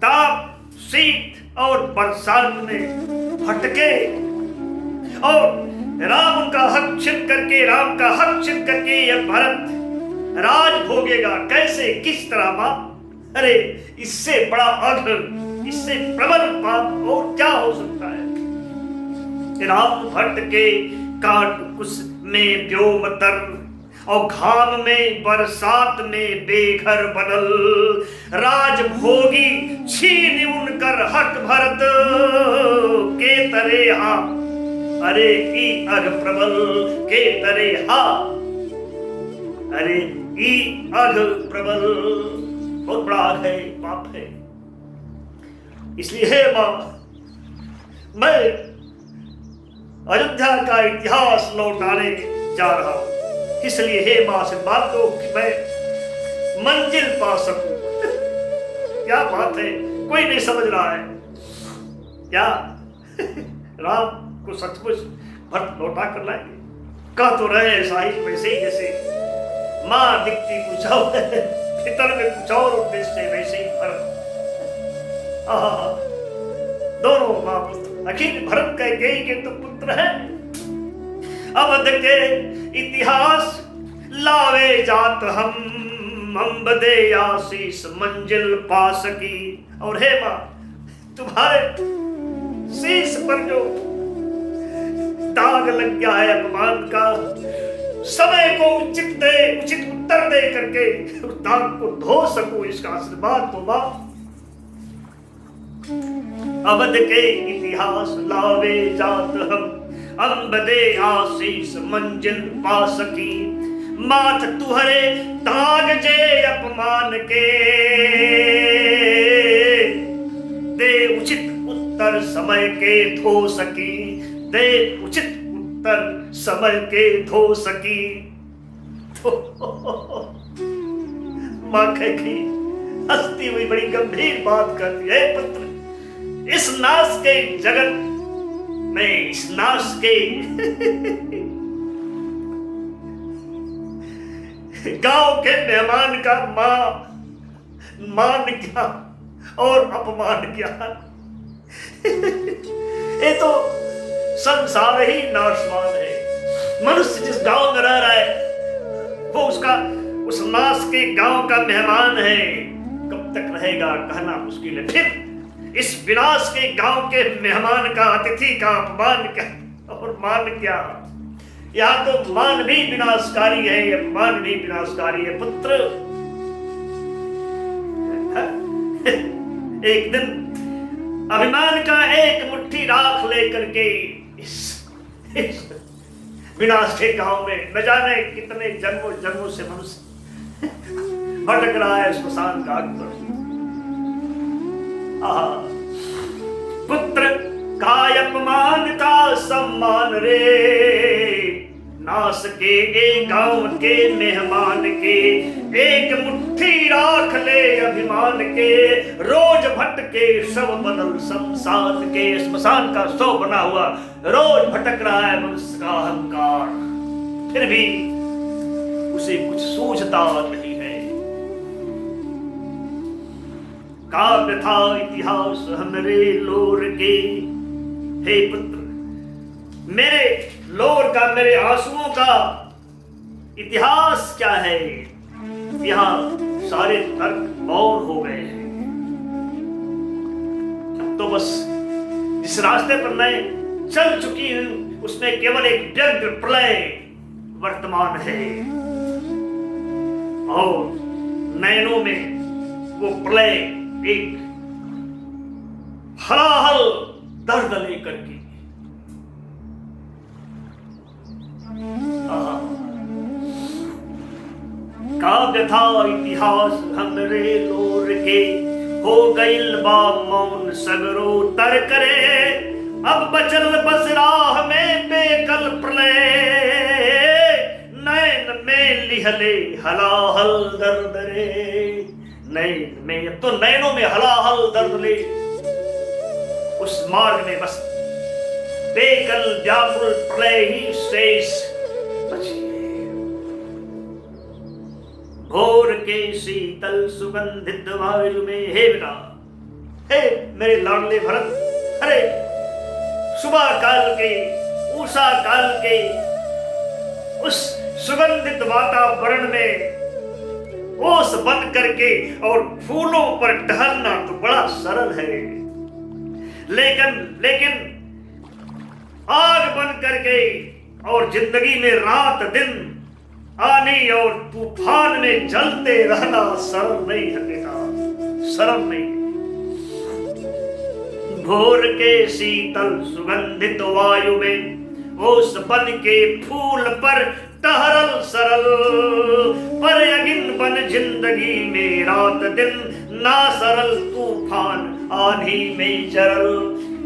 ताप, शीत और बरसात में भटके, और राम का हक छिन करके, राम का हक छिन करके यह भरत राज भोगेगा कैसे, किस तरह मां? अरे इससे बड़ा अघर, इससे प्रबल पाप और क्या हो सकता है? राम भट्ट के काट कुछ में व्योमतर, और घाम में बरसात में बेघर बनल, राज भोगी छीन उनकर हक भरत के तरे हा, अरे ई अघ प्रबल के तरे हा, अरे ई अघ प्रबल। बहुत बड़ा अघ है, पाप है। इसलिए हे मां, मैं अयोध्या का इतिहास लौटाने जा रहा हूं। इसलिए हे मां से बात दो कि मैं मंजिल पा सकूं। क्या बात है, कोई नहीं समझ रहा है क्या? राम को सचमुच भरत लौटा कर लाएंगे? कह तो रहे हैं साहिब वैसे ही, जैसे मां दिखती कुछ और भीतर में कुछ और उद्देश्य, वैसे ही भरत। दोनों मां पुत्र, आखिर भरत कैकेयी के तो पुत्र है। अवध के इतिहास लावे जात हम, अम्बदे आशीष मंजिल पा सकी। और हे मां, तुम्हारे शीश पर जो दाग लग गया है अपमान का, समय को उचित उत्तर दे करके उस दाग को धो सकूं, इसका आशीर्वाद तो मां। अवध के इतिहास लावे जात हम, अम्ब दे आशीष मंजिल पा सकी। माथ तुहरे दाग जे अपमान के, दे उचित उत्तर समय के धो सकी। दे उचित उत्तर समय के धो सकी। तो मां कहेगी, हंसती हुई बड़ी गंभीर बात करती है, पुत्र इस नाश के जगत में, इस नाश के गांव के मेहमान का मान क्या और अपमान क्या। ये तो संसार ही नाशवान है। मनुष्य जिस गांव में रह रहा है वो उसका उस नाश के गांव का मेहमान है। कब तक रहेगा कहना मुश्किल है। फिर इस विनाश के गांव के मेहमान का, अतिथि का अपमान क्या और मान क्या। यहाँ तो मान भी विनाशकारी है, अपमान भी विनाशकारी है। पुत्र एक दिन अभिमान का एक मुट्ठी राख लेकर के इस विनाश के गांव में न जाने कितने जन्मों से मनुष्य भटक रहा है श्मशान घाट पर। पुत्र काय अपमान का सम्मान रे, नाश के एक गांव के मेहमान के, एक मुट्ठी राख ले अभिमान के। रोज भटके शव बदल शमशान के, श्मशान का शव बना हुआ रोज भटक रहा है मनुष्य का अहंकार, फिर भी उसे कुछ सूझता नहीं है। काव्य था इतिहास हमरे लोर के, हे पुत्र मेरे लोर का, मेरे आंसुओं का इतिहास क्या है। यहाँ सारे तर्क मौन हो गए हैं। अब तो बस जिस रास्ते पर मैं चल चुकी हूं उसमें केवल एक व्यग्र प्रलय वर्तमान है और नयनों में वो प्रलय एक हलाहल दर्द लेकर के। काव्य था इतिहास हमरे लोर के, हो गइल बा मौन सगरो तर करे। अब बचल बस राह में बेकल प्रलय, नैन में लिहले हलाहल दर्द रे। नैन में, तो नैनों में हलाहल दर्द ले। उस मार्ग में बस बेकल व्याकुल प्रलय ही शेष बची है। भोर के शीतल सुगंधित वायु में, हे बेटा, हे मेरे लाडले भरत, अरे सुबह काल के, उषा काल के उस सुगंधित वातावरण में ओस बन करके और फूलों पर टहलना तो बड़ा सरल है, लेकिन आग बन करके और जिंदगी में रात दिन आनी और तूफान में जलते रहना सरल नहीं है बेटा, सरल नहीं। भोर के शीतल सुगंधित वायु में ओस बन के फूल पर टहरल सरल, पर यगिन बन जिंदगी में रात दिन, ना सरल तूफान आंधी में जरल,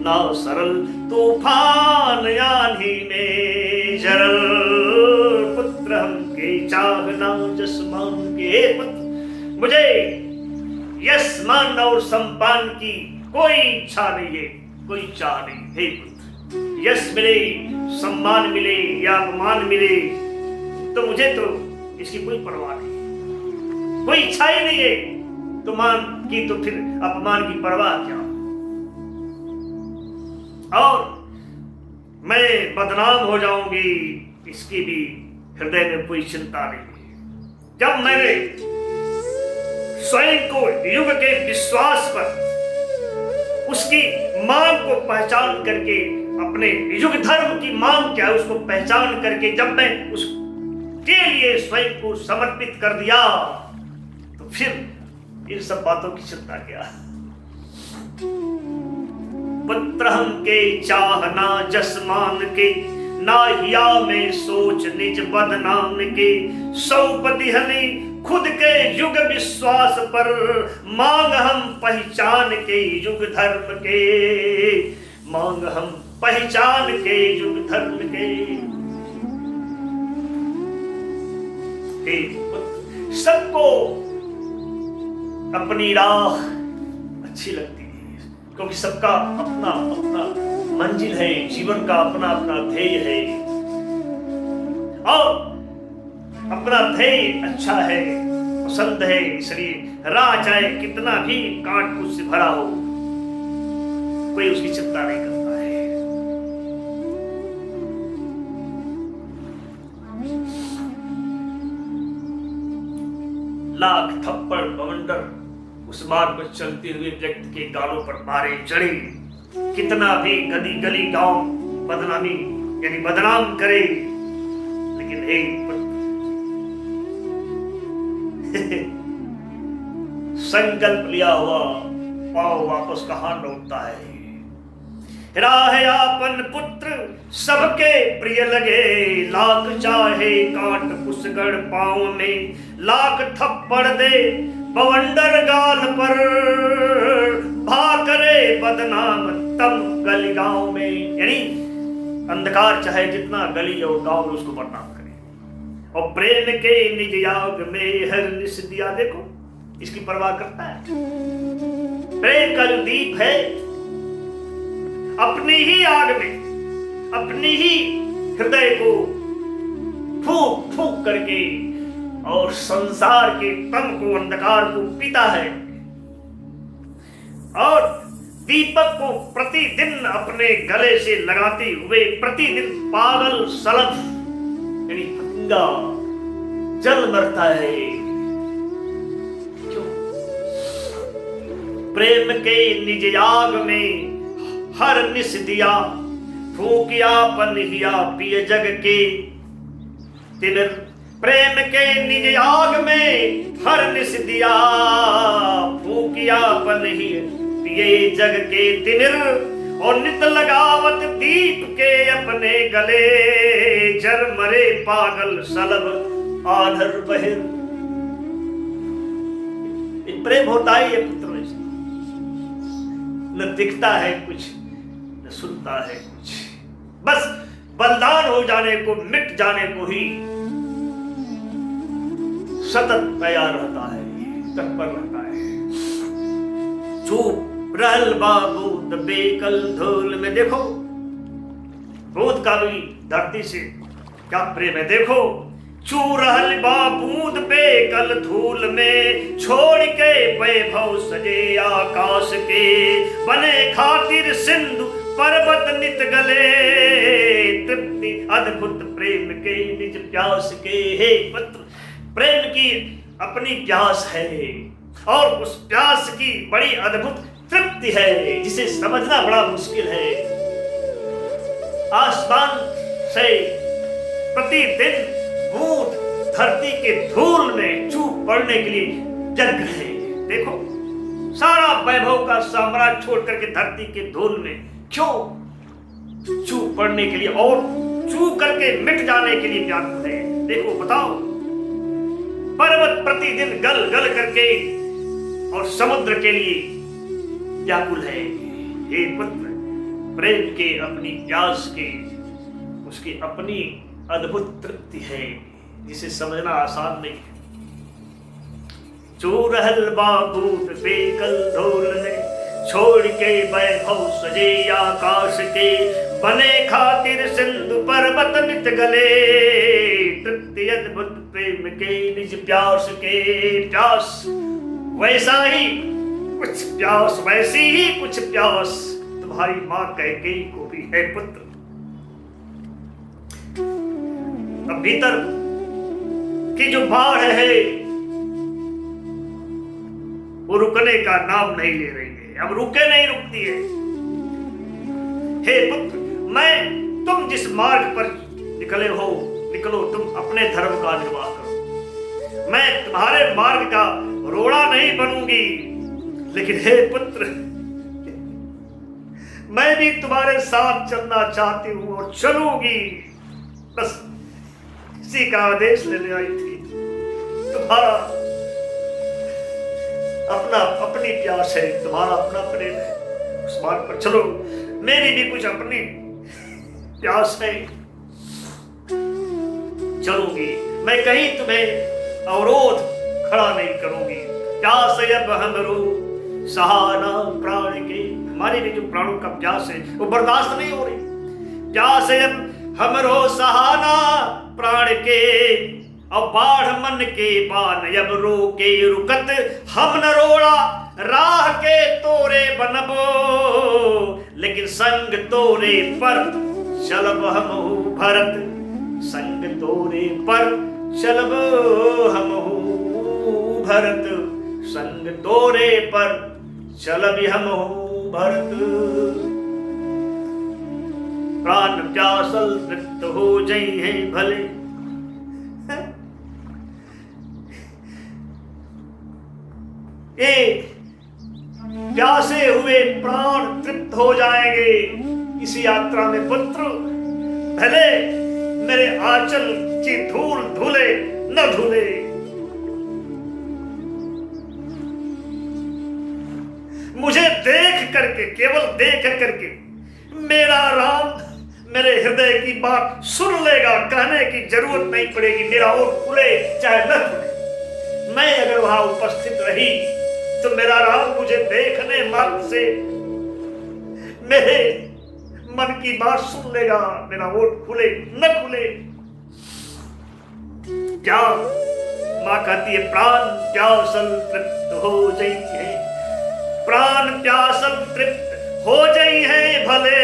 ना सरल तूफान आंधी में जरल। पुत्र हमके चाहना जसमान के, पुत्र मुझे यश मान और सम्मान की कोई इच्छा नहीं है, कोई चाह नहीं। हे पुत्र, यश मिले, सम्मान मिले या अपमान मिले तो मुझे तो इसकी कोई परवाह नहीं, कोई इच्छा ही नहीं है। तो मान की तो फिर अपमान की परवाह क्या। और मैं बदनाम हो जाऊंगी इसकी भी हृदय में कोई चिंता नहीं। जब मैंने स्वयं को युग के विश्वास पर उसकी मांग को पहचान करके, अपने युग धर्म की मांग क्या है उसको पहचान करके जब मैं उसके लिए स्वयं को समर्पित कर दिया तो फिर इन सब बातों की चिंता क्या। पुत्र हमके चाहना जसमान के, ना हिया में सोच निज बदनाम के, सौपति हनी खुद के युग विश्वास पर, मांग हम पहचान के युग धर्म के, मांग हम पहचान के युग धर्म के। सबको अपनी राह अच्छी लगती है, क्योंकि सबका अपना अपना मंजिल है, जीवन का अपना अपना ध्येय है, और अपना ध्येय अच्छा है, पसंद है, इसलिए राह चाहे कितना भी काट कुछ से भरा हो, कोई उसकी चिंता नहीं करता है। लाख थप्पड़ बवंडर उस मार्ग पर चलते हुए व्यक्ति के गालों पर मारे चढ़े, कितना भी गली गली गांव बदनामी यानी बदनाम करे, लेकिन एक संकल्प लिया हुआ पाँव वापस कहां लौटता है। राह आपन पुत्र सबके प्रिय लगे, लाख चाहे काट पुसगढ़ पाँव में, लाख थप्पड़ दे बवंडर गाल पर, भा करे बदनाम तम गली गांव में। यानी अंधकार चाहे जितना गली और गांव उसको बदनाम करे, और प्रेम के निज याग में हर निस दिया, देखो इसकी परवाह करता है। प्रेम का जो दीप है अपनी ही आग में, अपनी ही हृदय को फूंक फूंक करके और संसार के तम को, अंधकार को पीता है, और दीपक को प्रतिदिन अपने गले से लगाते हुए प्रतिदिन पागल सलभ यानी पतंगा जल मरता है। क्यों? प्रेम के निज आग में हर निस दिया, फूकिया पन हिया पिय जग के तिमिर। प्रेम के निज आग में हर निस दिया, फूकिया पन हिया पिय जग के तिमिर, और नित लगावत दीप के अपने गले, जर मरे पागल सलब आधर बहिर। प्रेम होता ही है पुत्र में, न दिखता है कुछ न सुनता है कुछ, बस बलिदान हो जाने को, मिट जाने को ही सतत तैयार रहता है, तत्पर रहता है। चुप रहल बाबू बेकल धूल में, देखो भूतकाली धरती से क्या प्रेम है, देखो चू रहल बाबूद बेकल धूल में, छोड़ के वैभव सजे आकाश के, बने खातिर सिंधु पर्वत नित गले, तृप्ति अद्भुत प्रेम के निज प्यास के। हे पुत्र, प्रेम की अपनी प्यास है, और उस प्यास की बड़ी अद्भुत तृप्ति है, जिसे समझना बड़ा मुश्किल है। आसमान से प्रतिदिन बूंद धरती के धूल में चूप पड़ने के लिए जग रहे। देखो सारा वैभव का साम्राज्य छोड़ करके धरती के धूल में क्यों चूप पड़ने के लिए और चूप करके मिट जाने के लिए व्याकुल है। देखो बताओ, पर्वत प्रतिदिन गल गल करके और समुद्र के लिए व्याकुल है। हे पुत्र, प्रेम के अपनी प्यास के उसकी अपनी अद्भुत तृप्ति है, जिसे समझना आसान नहीं है। चूरहल बाबूत बेकल धूल ने, छोड़ के वैभव सजे आकाश के, बने खातिर सिंधु पर्वत नित गले, तृप्ति अद्भुत प्रेम के निज प्यास के। प्यास वैसा ही कुछ प्यास, वैसी ही कुछ प्यास तुम्हारी मां कैकेयी को भी है पुत्र। अब भीतर की जो बाढ़ है वो रुकने का नाम नहीं ले रही है, अब रुके नहीं रुकती है। हे पुत्र, तुम जिस मार्ग पर निकले हो निकलो, तुम अपने धर्म का निर्वाह करो। मैं तुम्हारे मार्ग का रोड़ा नहीं बनूंगी, लेकिन हे पुत्र, मैं भी तुम्हारे साथ चलना चाहती हूं और चलूंगी। बस इसी का आदेश लेने आई थी। तुम्हारा अपना अपनी प्यास है, तुम्हारा अपना प्रेम है, उस मार्ग पर चलो। मेरी भी कुछ अपनी प्यास है, चलूंगी मैं, कहीं तुम्हें अवरोध खड़ा नहीं करूंगी। प्यास अब हमरो सहाना प्राण के, हमारे लिए जो प्राणों का प्यास है वो बर्दाश्त नहीं हो रही। प्यास अब हमरो सहाना प्राण के, और बाढ़ मन के बान अब रोके रुकत, हम न रोड़ा राह के तोरे बनबो, लेकिन संग तोरे पर चलब हमहु भरत, संग तोरे पर चलब हमहु भरत, संग तोरे पर चलब हमहु भरत। प्राण प्यासल तृप्त हो जई हैं भले, एक प्यासे हुए प्राण तृप्त हो जाएंगे इस यात्रा में पुत्र, भले मेरे आंचल की धूल धुले न धुले। मुझे देख करके, केवल देख करके मेरा राम मेरे हृदय की बात सुन लेगा, कहने की जरूरत नहीं पड़ेगी, मेरा ओठ खुले चाहे न खुले। मैं अगर वहां उपस्थित रही तो मेरा राम मुझे देखने मात्र से मेरे मन की बात सुन लेगा, मेरा ओठ खुले न खुले। क्या मां कहती है, प्राण प्यासल तृप्त हो जाई है, प्राण प्यासल तृप्त हो जाई है भले,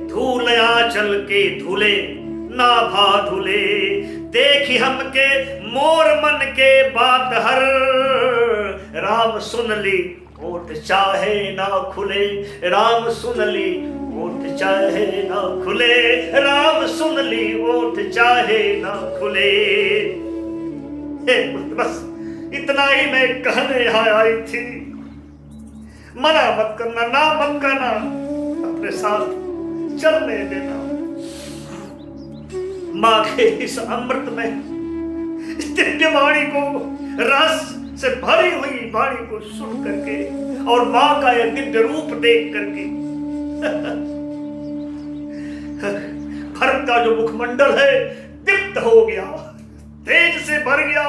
धूल आंचल के धुले ना भा धुले, देखी हमके मोर मन के बात हर, राम सुन ली ओठ चाहे ना खुले, राम सुन ली ओठ चाहे ना खुले, राम सुन ली ओठ चाहे ना खुले। बस इतना ही मैं कहने आई थी, मना मत करना, ना मत करना, अपने साथ चलने देना। मां के इस अमृत में दिव्य वाणी को, रस से भरी हुई वाणी को सुन करके और मां का यह दिव्य रूप देख करके भरत का जो मुखमंडल है दीप्त हो गया, तेज से भर गया।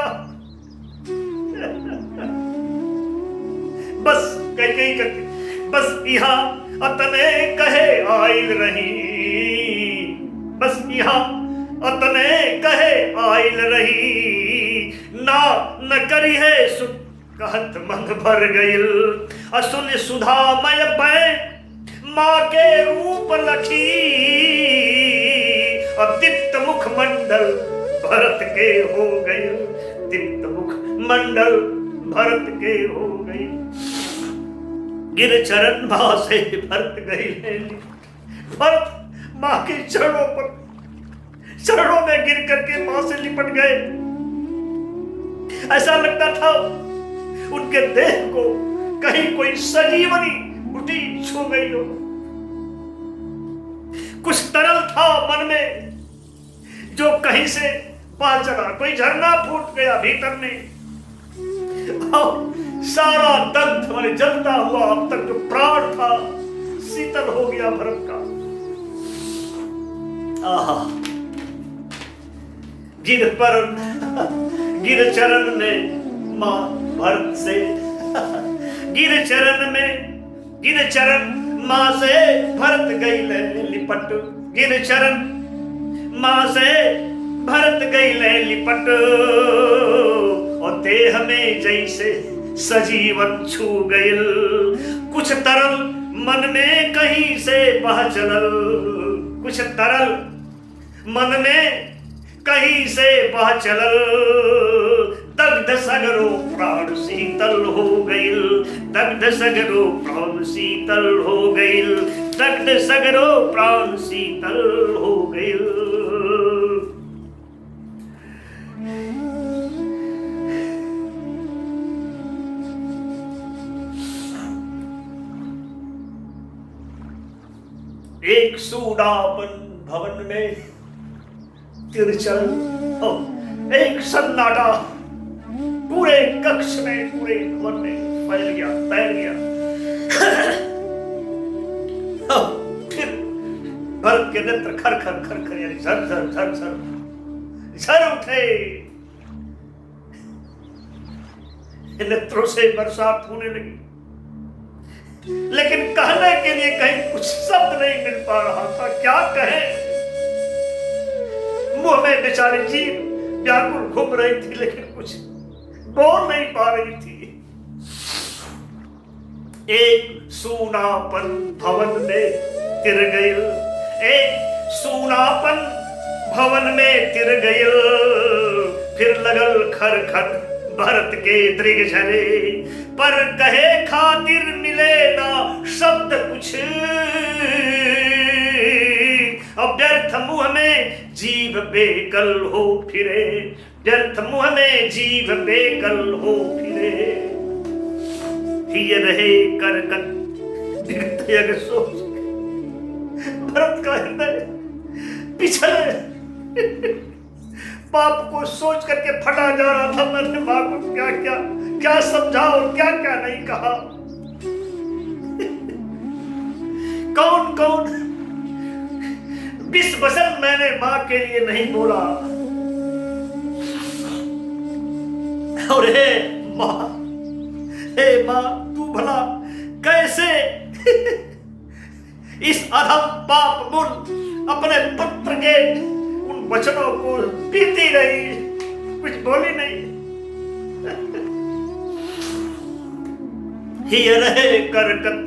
बस कहीं करके बस यहाँ अतने कहे आइल रही, बस यहाँ अतने कहे आइल रही, ना न करी है सुख कहत मन भर गइल, असुन सुधामय बैन माँ के रूप लखी, अब दीप्त मुख मंडल भरत के हो गए, दीप्त मुख मंडल भरत के हो गए। गिर चरण मां से भरत गई, भरत मां के चरणों पर, चरणों में गिर करके मां से लिपट गए। ऐसा लगता था उनके देह को कहीं कोई सजीवनी बुटी छू गई हो। कुछ तरल था मन में जो कहीं से बह चला, कोई झरना फूट गया भीतर में, और सारा दग्ध माने जलता हुआ अब तक जो प्राण था शीतल हो गया भरत का। आहा, गिर चरण में मां भरत से, गिर चरण में, गिर चरण मां से भरत गई लिपट, गिर चरण मां से भरत गई लिपट, और देह में जैसे सजीवन छू गइल, कुछ तरल मन में कहीं से बह चलल, कुछ तरल मन में कहीं से बह चलल, दग्ध सगरो प्राण शीतल हो गइल, दग्ध सगरो प्राण शीतल हो गइल, दग्ध सगरो प्राण शीतल हो गइल। एक सूडापन भवन में तिरछल एक सन्नाटा पूरे कक्ष में, पूरे भवन में फैल गया, तैर गया। फिर भरत के नेत्र खर खर खर खर यानी झर झर झर झर झर उठे। नेत्रों से बरसात होने लगी, लेकिन कहने के लिए कहीं कुछ शब्द नहीं मिल पा रहा था। क्या कहें? मुंह में बेचारी जीभ व्याकुल घूम रही थी, लेकिन कुछ बोल नहीं पा रही थी। एक सूनापन भवन में तिर गई, एक सूनापन भवन में तिर गई। फिर लगल खर खर भरत के दृग झरे, पर कहे खातिर मिले ना शब्द कुछ। अब व्यर्थ मुंह में जीभ बेकल हो फिरे, व्यर्थ मुंह में जीभ बेकल हो फिरे। ये रहे करकत अगर सोच, भरत का हृदय पिछले पाप को सोच करके फटा जा रहा था। मैंने मां को क्या क्या क्या समझा और क्या क्या नहीं कहा। कौन कौन 20 वचन मैंने मां के लिए नहीं बोला। और हे मां तू भला कैसे इस अधम पाप मूल अपने पुत्र के उन वचनों को पीती रही, कुछ बोली नहीं। ही रहे करकत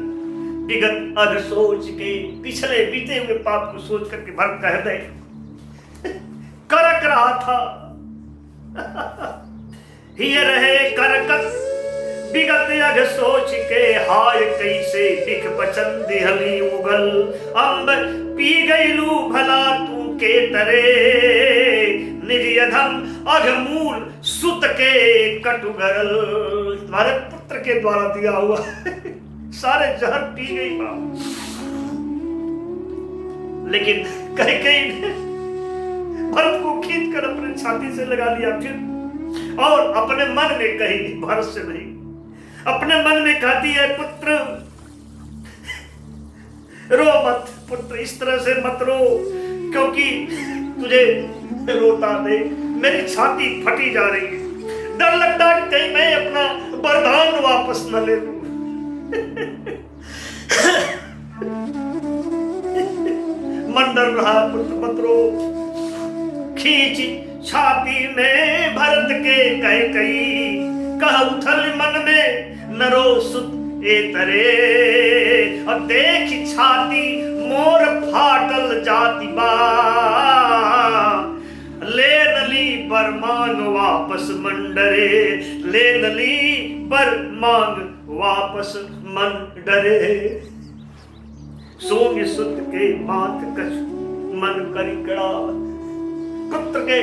विगत अध सोच के, पिछले बीते हुए पाप को सोच करके भरत का हृदय करक रहा था। ही रहे करकत विगत अघ सोच के, हाय कैसे बिख बचन दिहली उगल। अम्ब पी गईलू भला तू के तरे, निज अधम अघमूल सुत के कटुगरल। तुम्हारे पुत्र के द्वारा दिया हुआ सारे जहर पी गई मां। लेकिन कैकेयी ने भरत को खींच कर अपने छाती से लगा लिया। फिर और अपने मन में कही, भरत से नहीं, अपने मन में कहती है, पुत्र रो मत, पुत्र इस तरह से मत रो, क्योंकि तुझे रोता दे मेरी छाती फटी जा रही है। डर लगता है कहीं मैं अपना वरदान वापस न ले लूं। मन डर रहा, पुत्र मत रो। खींच छाती में भरत के कैकेयी, कह उथल मन में नरो सुत ए तरे। और देख छाती मोर फाटल जाति बा, ले नली बर मांग वापस मन डरे। ले नली बर मांग वापस मन डरे। सोंग सुत के माथ कछ मन करी कड़ा। पुत्र के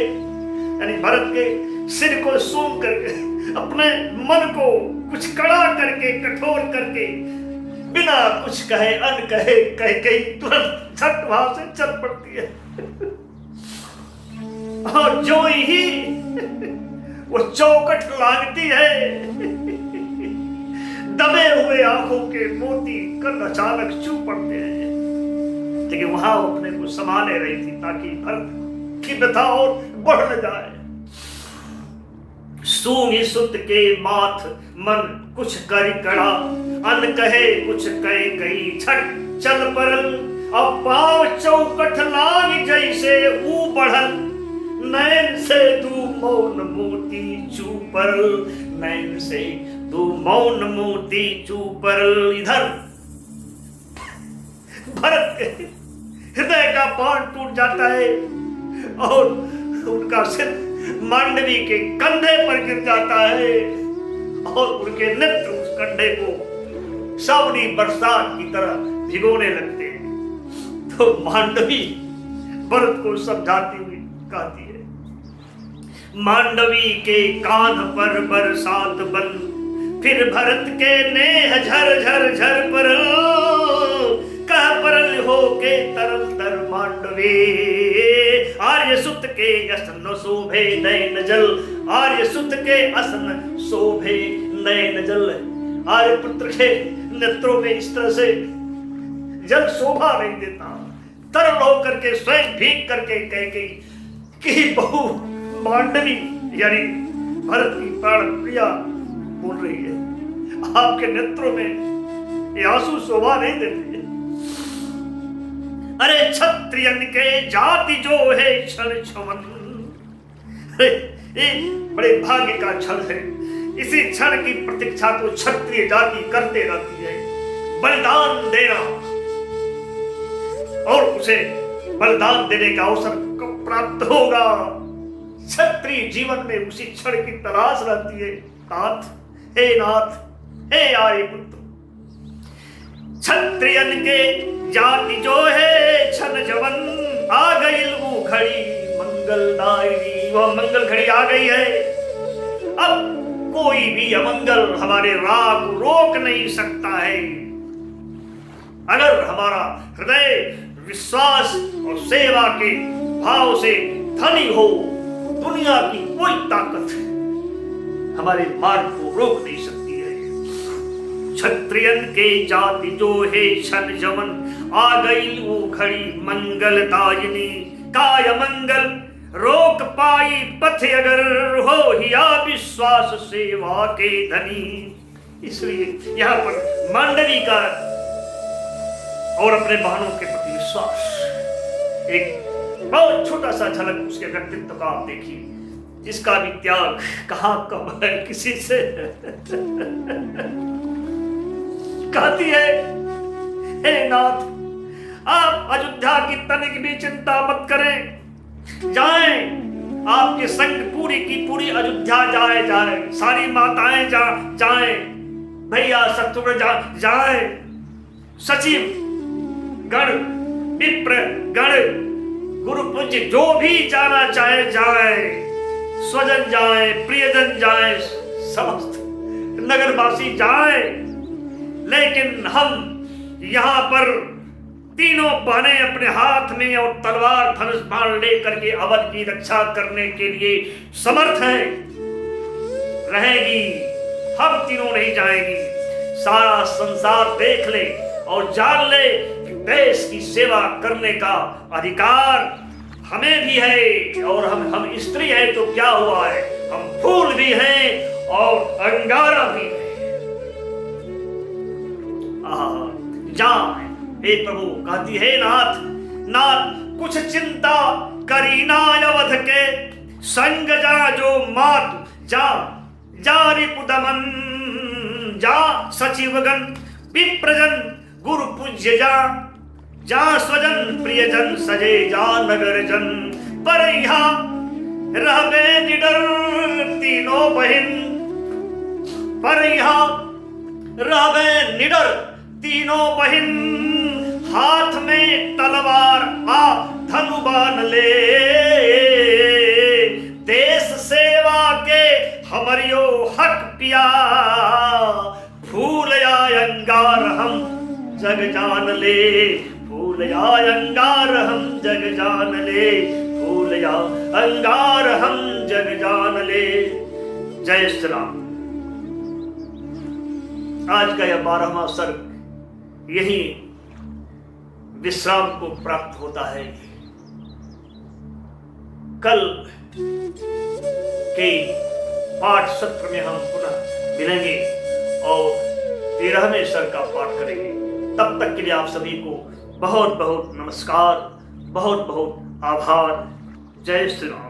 यानी भरत के सिर को सूंघ करके, अपने मन को कुछ कड़ा करके, कठोर करके, बिना कुछ कहे अन कहे कैकेयी तुरंत झट वहां से चल पड़ती है। और जो ही वो चौकट लांघती है, दबे हुए आंखों के मोती कर अचानक चू पड़ते हैं। लेकिन वहां वो अपने को संभाले रही थी ताकि भरत की व्यथा और बढ़ न जाए। सूंघी सुत के माथ मन कुछ करी कड़ा, अन कहे कुछ कैकेयी छट चल परल। अब पाव चौकट लाग जैसे ऊ बढ़ल, नैन से दू मौन मोती चू परल। नैन से दू मौन मोती चू परल। इधर भरत के हृदय का बांध टूट जाता है और उनका सिर मांडवी के कंधे पर गिर जाता है और उनके नेत्र उस कंधे को सावनी बरसात की तरह भिगोने लगते हैं। तो मांडवी भरत को समझाती हुई कहती है, मांडवी के कान पर बरसात बन, फिर भरत के नेह झर झर झर परल। कह परल हो के तरल तर मांडवी, आर्य आर्य सुत के असन शोभे नयन जल, आर्य सुत के असन शोभे नयन जल। आर्य पुत्र के नेत्रों में इस तरह से जल शोभा नहीं देता। तरल होकर के स्वयं भीग करके कह गई कि बहु मांडवी यानी भरत की प्राण प्रिया बोल रही है, आपके नेत्रों में ये आंसू शोभा नहीं देते। अरे क्षत्रियन के जाति जो है क्षण छवन, ये बड़े भाग्य का क्षण है। इसी क्षण की प्रतीक्षा को क्षत्रिय जाति करते रहती है। बलिदान देना और उसे बलिदान देने का अवसर कब प्राप्त होगा, क्षत्रिय जीवन में उसी क्षण की तलाश रहती है। नाथ, हे नाथ, हे आर्यपुत्र, क्षत्रियन के जाति जो है छन जवन, आ गई वो घड़ी मंगलदायिनी, वह मंगल घड़ी आ गई है। अब कोई भी अमंगल हमारे राह को रोक नहीं सकता है। अगर हमारा हृदय विश्वास और सेवा के भाव से धनी हो, दुनिया की कोई ताकत हमारे मार्ग को रोक नहीं सकती है। क्षत्रियन के जाति जो है छन जवन, आ गई वो घड़ी मंगलदायिनी, काय मंगल रोक पाई पथ अगर, हो हिया विश्वास सेवा के धनी। इसलिए यहाँ पर मांडवी का और अपने बहनों के प्रति विश्वास, एक बहुत छोटा सा झलक उसके व्यक्तित्व का आप देखिए, जिसका भी त्याग कहाँ कम है किसी से। कहती है, हे नाथ, आप अयोध्या की तनिक भी चिंता मत करें, जाएं आपके संग पूरी की पूरी अयोध्या जाए, सारी माताएं जाएं, भैया शत्रुघ्न जाएं, सचिव गण, विप्र गण, गुरु पूज्य जो भी जाना चाहे जाए, स्वजन जाए, प्रियजन जाए, समस्त नगरवासी जाए। लेकिन हम यहाँ पर तीनों बहनें अपने हाथ में और तलवार धनुष बाण लेकर के अवध की रक्षा करने के लिए समर्थ हैं। रहेगी, हम तीनों नहीं जाएंगी। सारा संसार देख ले और जान ले कि देश की सेवा करने का अधिकार हमें भी है, और हम स्त्री है तो क्या हुआ है, हम फूल भी हैं और अंगारा भी है। जाए हे प्रभु, कहती है नाथ, नाथ कुछ चिंता करी ना अवध के संग, जा जो मात जा रिपुदमन, जा सचिवगण विप्रजन गुरु पूज्य, जा स्वजन प्रियजन सजे, जा नगर जन पर यहाँ रहबे निडर तीनों बहिन, पर यहाँ रहबे निडर तीनों बहिन, हाथ में तलवार आ धनुबान ले, देश सेवा के हमरियो हक पिया, फूल या अंगार हम जग जान ले, फूल या अंगार हम जग जान ले, फूल या अंगार हम जग जान ले। जय श्री राम। आज का यह 12वां सर्ग यही विश्राम को प्राप्त होता है। कल के पाठ सत्र में हम पुनः मिलेंगे और 13वें सर्ग का पाठ करेंगे। तब तक के लिए आप सभी को बहुत बहुत नमस्कार, बहुत बहुत आभार। जय श्री राम।